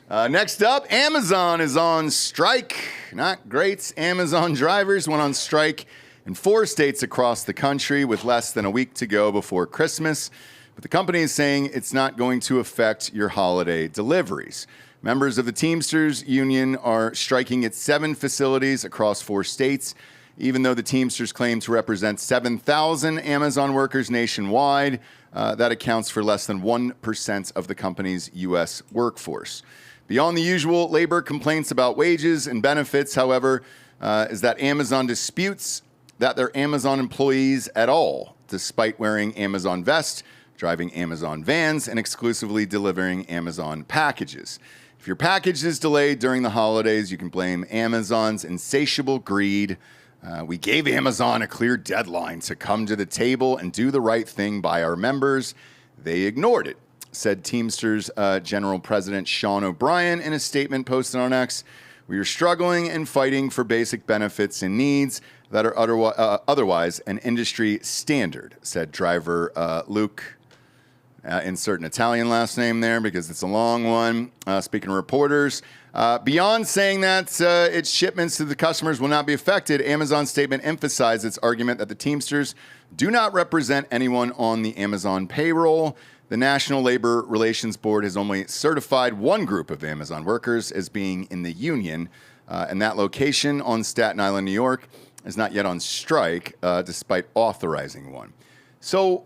J: Next up, Amazon is on strike. Not great. Amazon drivers went on strike in 4 states across the country with less than a week to go before Christmas. But the company is saying it's not going to affect your holiday deliveries. Members of the Teamsters Union are striking at 7 facilities across 4 states, even though the Teamsters claim to represent 7,000 Amazon workers nationwide. That accounts for less than 1% of the company's U.S. workforce. Beyond the usual labor complaints about wages and benefits, however, is that Amazon disputes that they're Amazon employees at all, despite wearing Amazon vests, driving Amazon vans, and exclusively delivering Amazon packages. If your package is delayed during the holidays, you can blame Amazon's insatiable greed. We gave Amazon a clear deadline to come to the table and do the right thing by our members. They ignored it, said Teamsters General President Sean O'Brien in a statement posted on X. We are struggling and fighting for basic benefits and needs that are otherwise an industry standard, said driver Luke. Insert an Italian last name there because it's a long one. Speaking of reporters, beyond saying that its shipments to the customers will not be affected, Amazon's statement emphasized its argument that the Teamsters do not represent anyone on the Amazon payroll. The National Labor Relations Board has only certified one group of Amazon workers as being in the union, and that location on Staten Island, New York, is not yet on strike, despite authorizing one. So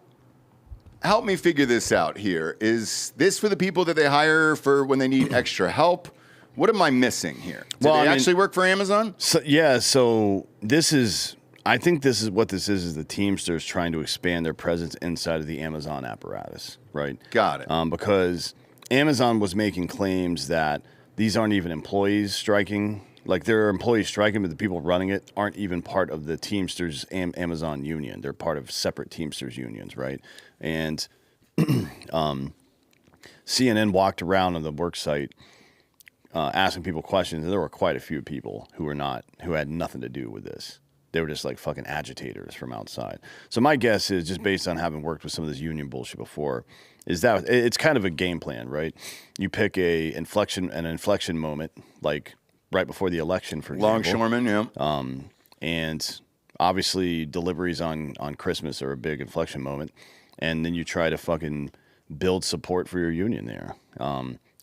J: help me figure this out here. Is this for the people that they hire for when they need extra help? What am I missing here? Do they actually work for Amazon?
D: So this is, I think this is what this is the Teamsters trying to expand their presence inside of the Amazon apparatus, right?
J: Got it.
D: Because Amazon was making claims that these aren't even employees striking. Like, there are employees striking, but the people running it aren't even part of the Teamsters Amazon union. They're part of separate Teamsters unions, right? And CNN walked around on the work site asking people questions, and there were quite a few people who had nothing to do with this. They were just like fucking agitators from outside. So my guess is, just based on having worked with some of this union bullshit before, is that it's kind of a game plan, right? You pick an inflection moment, like right before the election, for example.
J: Longshoreman, yeah.
D: And obviously deliveries on Christmas are a big inflection moment. And then you try to fucking build support for your union there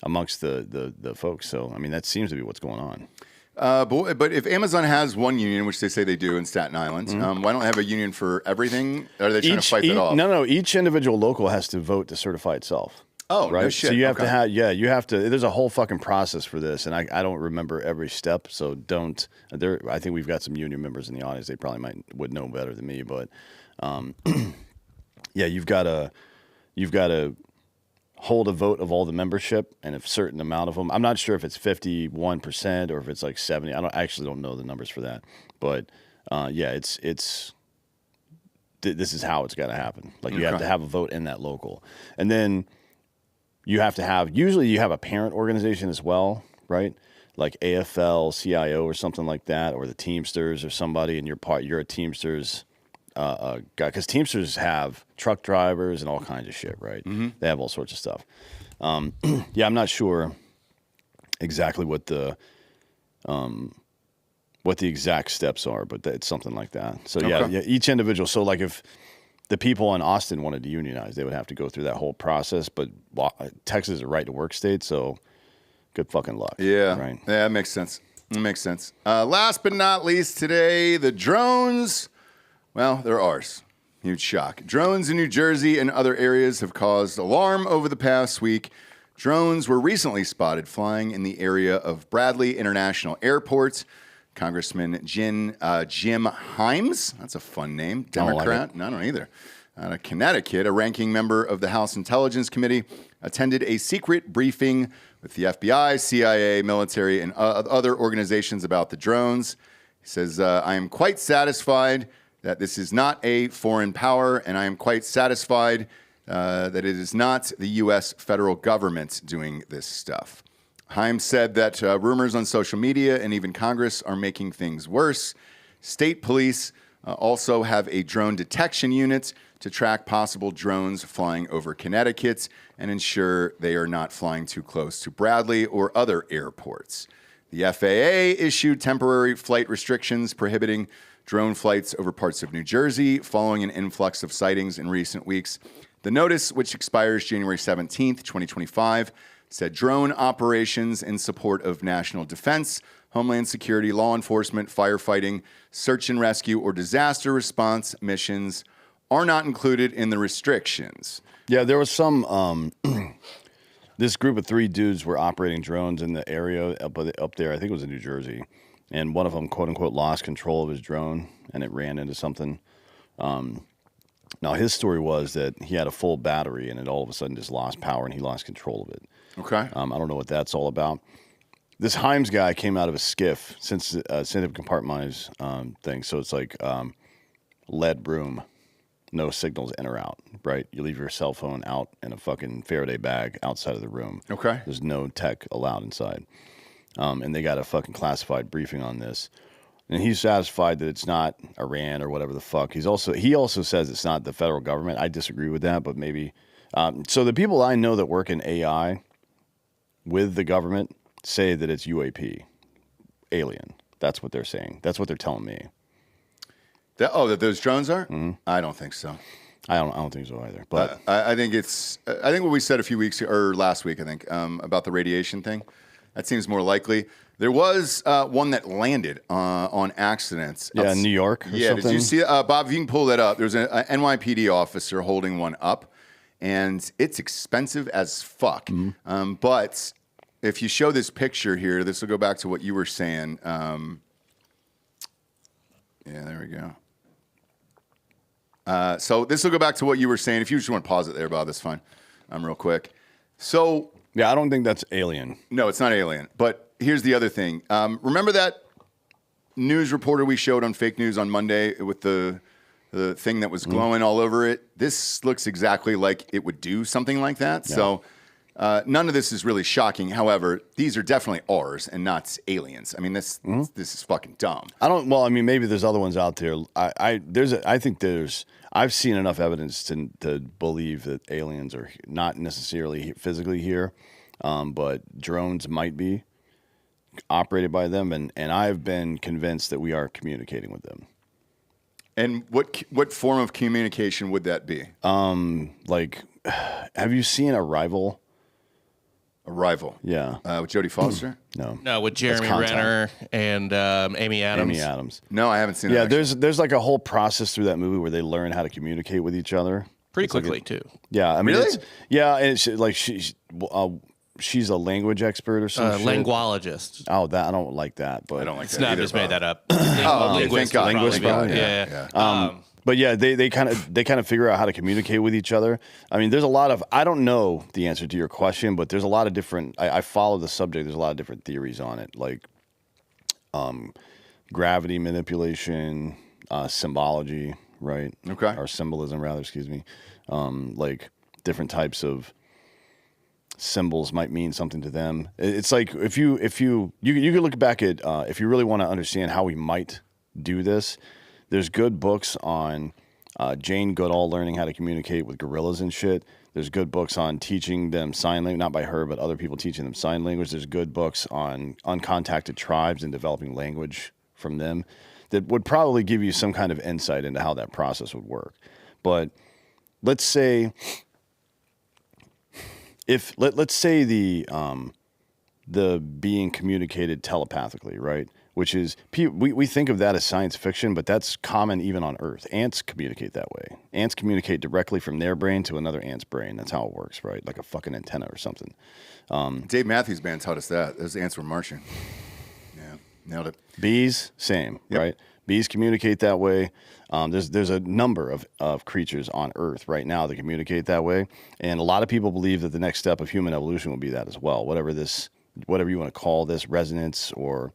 D: amongst the folks. So, I mean, that seems to be what's going on.
J: But if Amazon has one union, which they say they do in Staten Island, why don't they have a union for everything? Are they trying to fight that off?
D: No. Each individual local has to vote to certify itself.
J: Oh,
D: right.
J: No shit.
D: So you have to have, you have to. There's a whole fucking process for this, and I don't remember every step. So don't. I think we've got some union members in the audience. They probably would know better than me, but yeah, you've got to hold a vote of all the membership, and a certain amount of them. I'm not sure if it's 51% or if it's like 70. I actually don't know the numbers for that, but yeah, this is how it's got to happen. Like, you have to have a vote in that local, and then you have to have. Usually, you have a parent organization as well, right? Like AFL, CIO, or something like that, or the Teamsters or somebody, and you're a Teamsters guy, because Teamsters have truck drivers and all kinds of shit, right? Mm-hmm. They have all sorts of stuff. Yeah, I'm not sure exactly what the exact steps are, but it's something like that. So yeah, each individual. So like, if the people in Austin wanted to unionize, they would have to go through that whole process. But Texas is a right to work state, so good fucking luck.
J: Yeah,
D: right.
J: Yeah, that makes sense. It makes sense. Last but not least today, the drones. Well, they're ours. Huge shock. Drones in New Jersey and other areas have caused alarm over the past week. Drones were recently spotted flying in the area of Bradley International Airport. Congressman Jim Himes, that's a fun name, Democrat. No, I don't either. Out of Connecticut, a ranking member of the House Intelligence Committee, attended a secret briefing with the FBI, CIA, military, and other organizations about the drones. He says, I am quite satisfied that this is not a foreign power, and I am quite satisfied that it is not the U.S. federal government doing this stuff. Himes said that rumors on social media and even Congress are making things worse. State police also have a drone detection unit to track possible drones flying over Connecticut and ensure they are not flying too close to Bradley or other airports. The FAA issued temporary flight restrictions prohibiting drone flights over parts of New Jersey following an influx of sightings in recent weeks. The notice, which expires January 17th, 2025, said drone operations in support of national defense, homeland security, law enforcement, firefighting, search and rescue, or disaster response missions are not included in the restrictions.
D: Yeah, there was some, this group of 3 dudes were operating drones in the area up there, I think it was in New Jersey, and one of them, quote unquote, lost control of his drone and it ran into something. Now, his story was that he had a full battery and it all of a sudden just lost power and he lost control of it.
J: Okay.
D: I don't know what that's all about. This Himes guy came out of a skiff, sensitive compartmentalized thing, so it's like lead room. No signals in or out, right? You leave your cell phone out in a fucking Faraday bag outside of the room.
J: Okay.
D: There's no tech allowed inside. And they got a fucking classified briefing on this. And he's satisfied that it's not Iran or whatever the fuck. He also says it's not the federal government. I disagree with that, but maybe. So the people I know that work in AI with the government say that it's UAP, alien. That's what they're saying. That's what they're telling me.
J: That those drones are?
D: Mm-hmm.
J: I don't think so.
D: I don't think so either. But
J: I think what we said a few weeks or last week, I think, about the radiation thing. That seems more likely. There was one that landed on accidents.
D: Yeah, in New York. Or something.
J: Did you see Bob? If you can pull that up, there's an NYPD officer holding one up, and it's expensive as fuck.
D: Mm-hmm.
J: But if you show this picture here, this will go back to what you were saying. Yeah, there we go. So this will go back to what you were saying. If you just want to pause it there, Bob, that's fine. Real quick. So
D: yeah, I don't think that's alien.
J: No, it's not alien. But here's the other thing. Remember that news reporter we showed on fake news on Monday with the thing that was glowing all over it? This looks exactly like it would do something like that. Yeah. So none of this is really shocking. However, these are definitely ours and not aliens. I mean, this is fucking dumb.
D: Well, I mean, maybe there's other ones out there. I've seen enough evidence to believe that aliens are not necessarily physically here, but drones might be operated by them, and I've been convinced that we are communicating with them.
J: And what form of communication would that be?
D: Like, have you seen Arrival?
J: Arrival.
D: Yeah.
J: With Jodie Foster?
C: No, with Jeremy Renner and Amy Adams.
D: Amy Adams.
J: No, I haven't seen
D: that.
J: Yeah,
D: there's like a whole process through that movie where they learn how to communicate with each other.
C: Pretty quickly, too.
D: Yeah. I mean,
J: really?
D: It's like she's a language expert or something.
C: Linguologist.
D: Oh, I don't like that. But
J: I don't like that.
C: No, I just made that up. Linguist,
D: probably.
C: Yeah.
D: But yeah, they kind of figure out how to communicate with each other. I mean, there's a lot of, I don't know the answer to your question, but there's a lot of different, I follow the subject. There's a lot of different theories on it, like gravity manipulation, symbology, right?
J: Okay.
D: Or symbolism, rather, excuse me. Like different types of symbols might mean something to them. It's like if you could look back at, if you really want to understand how we might do this, there's good books on Jane Goodall learning how to communicate with gorillas and shit. There's good books on teaching them sign language, not by her, but other people teaching them sign language. There's good books on uncontacted tribes and developing language from them that would probably give you some kind of insight into how that process would work. But let's say let's say the being communicated telepathically, right? which is we think of that as science fiction, but that's common even on Earth. Ants communicate that way. Ants communicate directly from their brain to another ant's brain. That's how it works, right? Like a fucking antenna or something.
J: Dave Matthews Band taught us that. Those ants were marching. Yeah, nailed it.
D: Bees, same, right? Bees communicate that way. There's a number of creatures on Earth right now that communicate that way, and a lot of people believe that the next step of human evolution will be that as well. Whatever you want to call this, resonance, or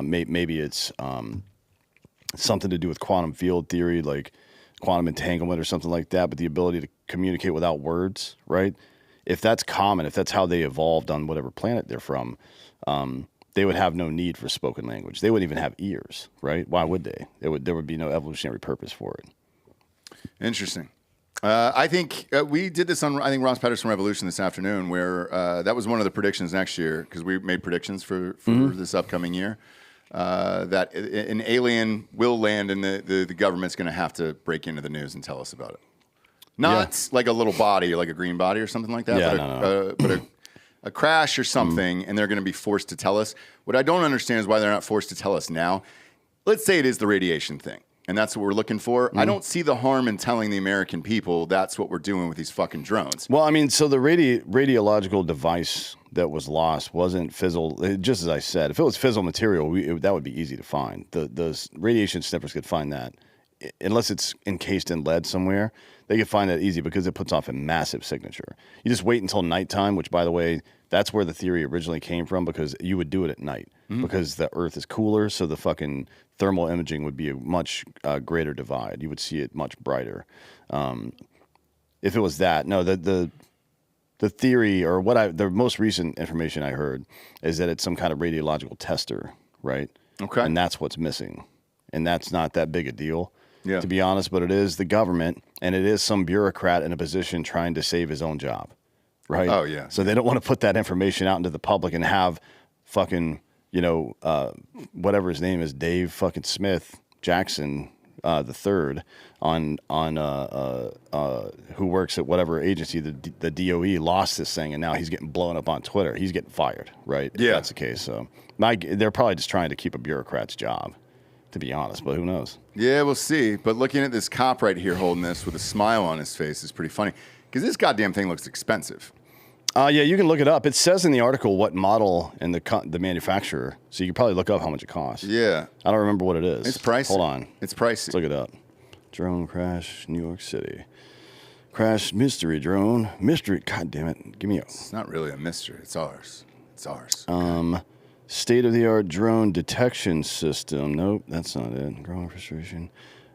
D: maybe it's something to do with quantum field theory, like quantum entanglement or something like that. But the ability to communicate without words, right? If that's common, if that's how they evolved on whatever planet they're from, they would have no need for spoken language. They wouldn't even have ears, right? Why would they? There would be no evolutionary purpose for it.
J: Interesting. I think we did this on, Ross Patterson Revolution this afternoon, where that was one of the predictions next year, because we made predictions for this upcoming year, that an alien will land and the government's going to have to break into the news and tell us about it. Not like a little body, like a green body or something like that, but a crash or something, and they're going to be forced to tell us. What I don't understand is why they're not forced to tell us now. Let's say it is the radiation thing, and that's what we're looking for. I don't see the harm in telling the American people that's what we're doing with these fucking drones.
D: Well, I mean, so the radiological device that was lost wasn't fissile. Just as I said, if it was fissile material, that would be easy to find. The radiation sniffers could find that. Unless it's encased in lead somewhere, they could find that easy because it puts off a massive signature. You just wait until nighttime, which, by the way, that's where the theory originally came from, because you would do it at night because the Earth is cooler, so the fucking thermal imaging would be a much greater divide. You would see it much brighter. If it was that, no, the theory, or the most recent information I heard is that it's some kind of radiological tester, right?
J: Okay.
D: And that's what's missing. And that's not that big a deal. To be honest, but it is the government, and it is some bureaucrat in a position trying to save his own job, right?
J: Oh, yeah.
D: So they don't want to put that information out into the public and have fucking, whatever his name is, Dave fucking Smith Jackson the third on who works at whatever agency, the DOE, lost this thing, and now he's getting blown up on Twitter. He's getting fired, right? If that's the case. So they're probably just trying to keep a bureaucrat's job, to be honest, but who knows?
J: Yeah, we'll see. But looking at this cop right here holding this with a smile on his face is pretty funny, because this goddamn thing looks expensive.
D: Yeah, you can look it up. It says in the article what model and the manufacturer, so you can probably look up how much it costs.
J: Yeah.
D: I don't remember what it is.
J: It's pricey.
D: Hold on.
J: It's pricey.
D: Let's look it up. Drone crash, New York City. Crash mystery drone. Mystery, god damn it. Give me a...
J: It's not really a mystery. It's ours. It's ours.
D: State-of-the-art drone detection system. Nope, that's not it. Drone frustration.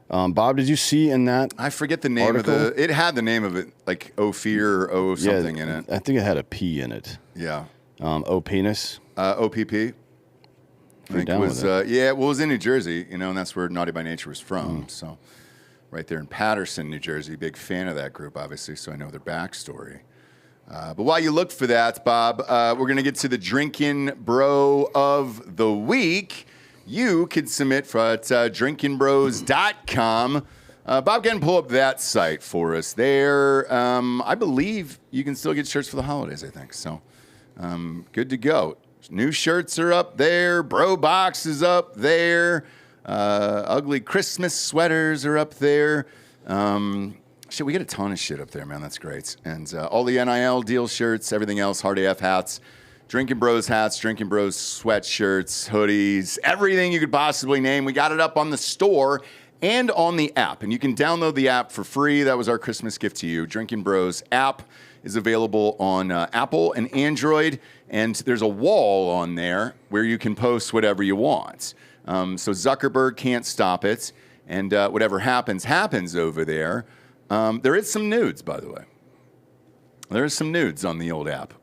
D: Bob, did you see in that
J: I forget the name
D: article?
J: of it had the name of it, like Ophir or O something in it.
D: I think it had a P in it.
J: Yeah.
D: O penis.
J: OPP. I think it was, well, it was in New Jersey, and that's where Naughty by Nature was from. So right there in Patterson, New Jersey. Big fan of that group, obviously, so I know their backstory. But while you look for that, Bob, we're going to get to the Drinkin' Bro of the Week. You can submit at drinkinbros.com. Bob, go ahead and pull up that site for us there. I believe you can still get shirts for the holidays, I think. So good to go. New shirts are up there. Bro Box is up there. Ugly Christmas sweaters are up there. Shit, we get a ton of shit up there, man. That's great. And all the NIL deal shirts, everything else, Hard AF hats, Drinkin' Bros hats, Drinkin' Bros sweatshirts, hoodies, everything you could possibly name. We got it up on the store and on the app. And you can download the app for free. That was our Christmas gift to you. Drinkin' Bros app is available on Apple and Android. And there's a wall on there where you can post whatever you want. So Zuckerberg can't stop it. And whatever happens over there. There is some nudes, by the way. There is some nudes on the old app.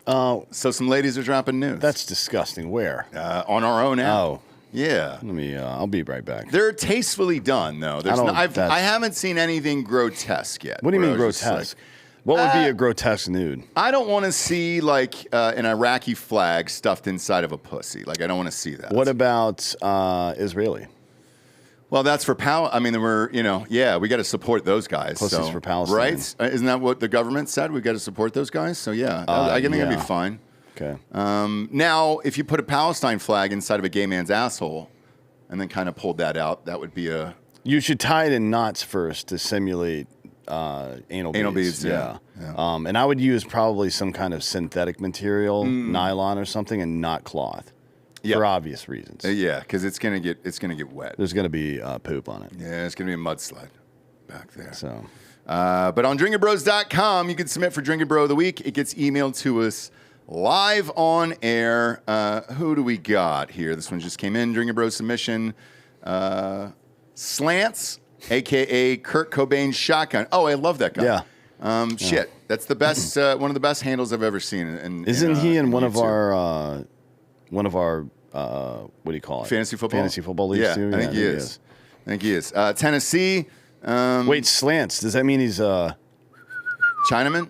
J: So some ladies are dropping nudes.
D: That's disgusting. Where?
J: On our own app.
D: Oh.
J: Yeah.
D: Let me, I'll be right back.
J: They're tastefully done, though. I haven't seen anything grotesque yet.
D: What do you mean grotesque? What would be a grotesque nude?
J: I don't want to see, like, an Iraqi flag stuffed inside of a pussy. Like, I don't want to see that.
D: What about Israeli?
J: Well, that's for I mean, we got to support those guys.
D: Pussies for Palestine.
J: Right? Isn't that what the government said? We got to support those guys? So, yeah, I think that'd be fine.
D: Okay.
J: Now, if you put a Palestine flag inside of a gay man's asshole and then kind of pulled that out, that would be a...
D: You should tie it in knots first to simulate anal beads.
J: Anal beads, yeah.
D: And I would use probably some kind of synthetic material, nylon or something, and not cloth. For obvious reasons.
J: Yeah, because it's gonna get wet.
D: There's gonna be poop on it.
J: Yeah, it's gonna be a mudslide back there.
D: So,
J: but on drinkinbros.com, you can submit for Drinkin' Bro of the Week. It gets emailed to us live on air. Who do we got here? This one just came in. Drinkin' Bro submission. Slants, aka Kurt Cobain's Shotgun. Oh, I love that guy.
D: Yeah.
J: Shit, that's the best. One of the best handles I've ever seen.
D: Isn't he in one of our what do you call it?
J: Fantasy football
D: leagues
J: yeah,
D: too?
J: I think he is. I think he is. Tennessee.
D: Wait, slants. Does that mean he's
J: Chinaman?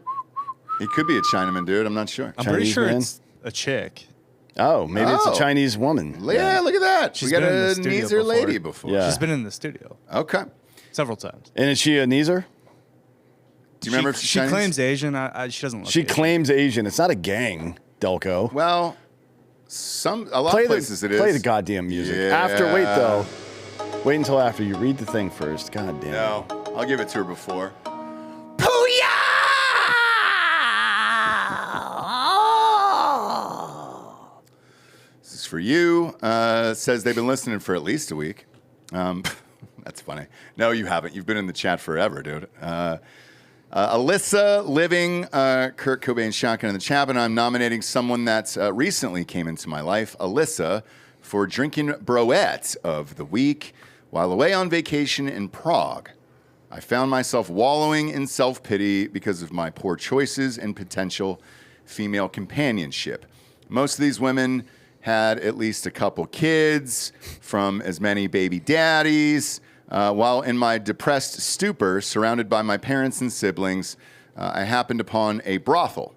J: He could be a Chinaman, dude. I'm not sure.
K: I'm pretty sure it's a chick.
D: Oh, maybe it's a Chinese woman.
J: Yeah, look at that.
K: She's
J: we got
K: been in the
J: a
K: studio
J: Neezer
K: before.
J: lady before.
D: Yeah.
K: She's been in the studio.
J: Okay.
K: Several times.
D: And is she a Neezer?
J: Do you remember if she's
K: she
J: Chinese?
K: claims Asian. She doesn't look
D: She
K: Asian.
D: claims Asian. It's not a gang, Delco.
J: Well, a lot of places it is.
D: Play the goddamn music.
J: Yeah.
D: Wait though. Wait until after you read the thing first. God damn.
J: No, I'll give it to her before. This is for you. Says they've been listening for at least a week. That's funny. No, you haven't. You've been in the chat forever, dude. Alyssa Living, Kurt Cobain's Shotgun in the chat, and I'm nominating someone that recently came into my life, Alyssa, for Drinkin' Broette of the Week. While away on vacation in Prague, I found myself wallowing in self-pity because of my poor choices and potential female companionship. Most of these women had at least a couple kids from as many baby daddies. While in my depressed stupor, surrounded by my parents and siblings, I happened upon a brothel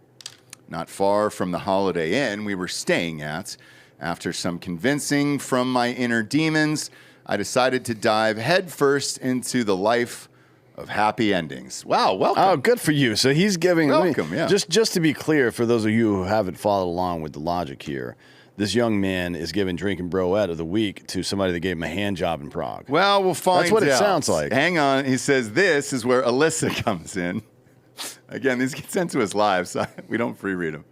J: not far from the Holiday Inn we were staying at. After some convincing from my inner demons, I decided to dive headfirst into the life of happy endings. Wow, welcome.
D: Oh, good for you. So he's giving...
J: Welcome, yeah.
D: Just to be clear, for those of you who haven't followed along with the logic here, this young man is giving Drinkin' Broette of the Week to somebody that gave him a hand job in Prague.
J: Well, we'll find out.
D: That's what it sounds like.
J: Hang on. He says this is where Alyssa comes in. Again, these get sent to us live, so we don't free read them.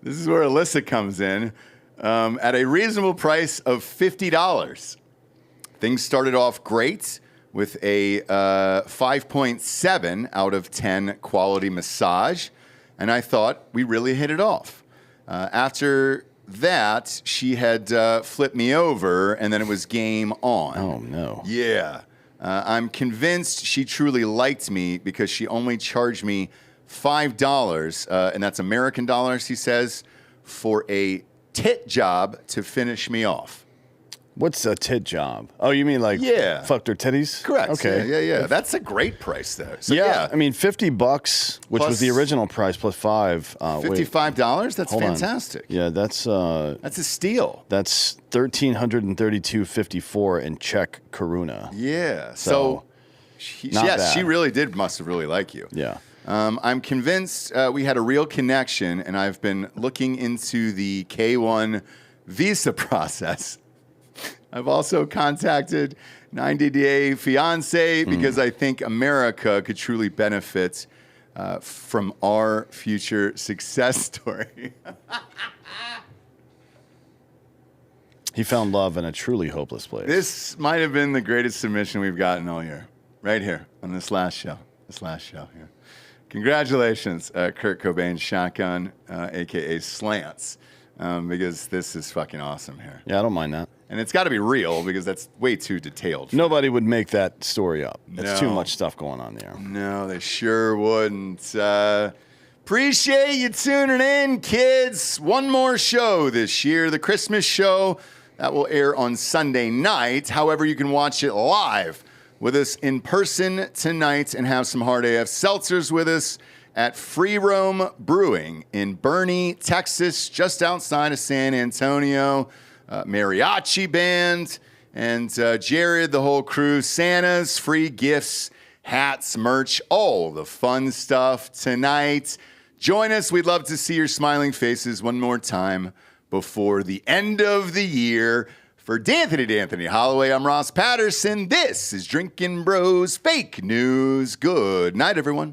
J: This is where Alyssa comes in at a reasonable price of $50. Things started off great with a 5.7 out of 10 quality massage, and I thought we really hit it off. After that, she had flipped me over, and then it was game on.
D: Oh, no.
J: Yeah. I'm convinced she truly liked me because she only charged me $5, and that's American dollars, he says, for a tit job to finish me off.
D: What's a tit job? Oh, you mean like fucked her titties?
J: Correct.
D: Okay.
J: Yeah. That's a great price there. So,
D: yeah, I mean, $50, which
J: Plus
D: was the original price, plus $5.
J: $55? That's
D: hold on.
J: fantastic.
D: Yeah, that's
J: a steal.
D: That's $1,332.54 in Czech koruna.
J: Yeah.
D: So
J: she
D: bad.
J: really must have really liked you.
D: Yeah.
J: I'm convinced we had a real connection, and I've been looking into the K1 visa process. I've also contacted 90-Day Fiancé because I think America could truly benefit from our future success story.
D: He found love in a truly hopeless place.
J: This might have been the greatest submission we've gotten all year, right here on this last show here. Congratulations, Kurt Cobain's Shotgun, a.k.a. Slants, because this is fucking awesome here.
D: Yeah, I don't mind that.
J: And it's got to be real because that's way too detailed.
D: Nobody would make that story up. It's too much stuff going on there.
J: No, they sure wouldn't. Appreciate you tuning in, kids. One more show this year, the Christmas show. That will air on Sunday night. However, you can watch it live with us in person tonight and have some hard AF seltzers with us at Free Roam Brewing in Boerne, Texas, just outside of San Antonio. Mariachi band and Jared, the whole crew, Santas, free gifts, hats, merch, all the fun stuff tonight. Join us. We'd love to see your smiling faces one more time before the end of the year. For D'Anthony Hollaway, I'm Ross Patterson. This is Drinkin' Bros Fake News. Good night, everyone.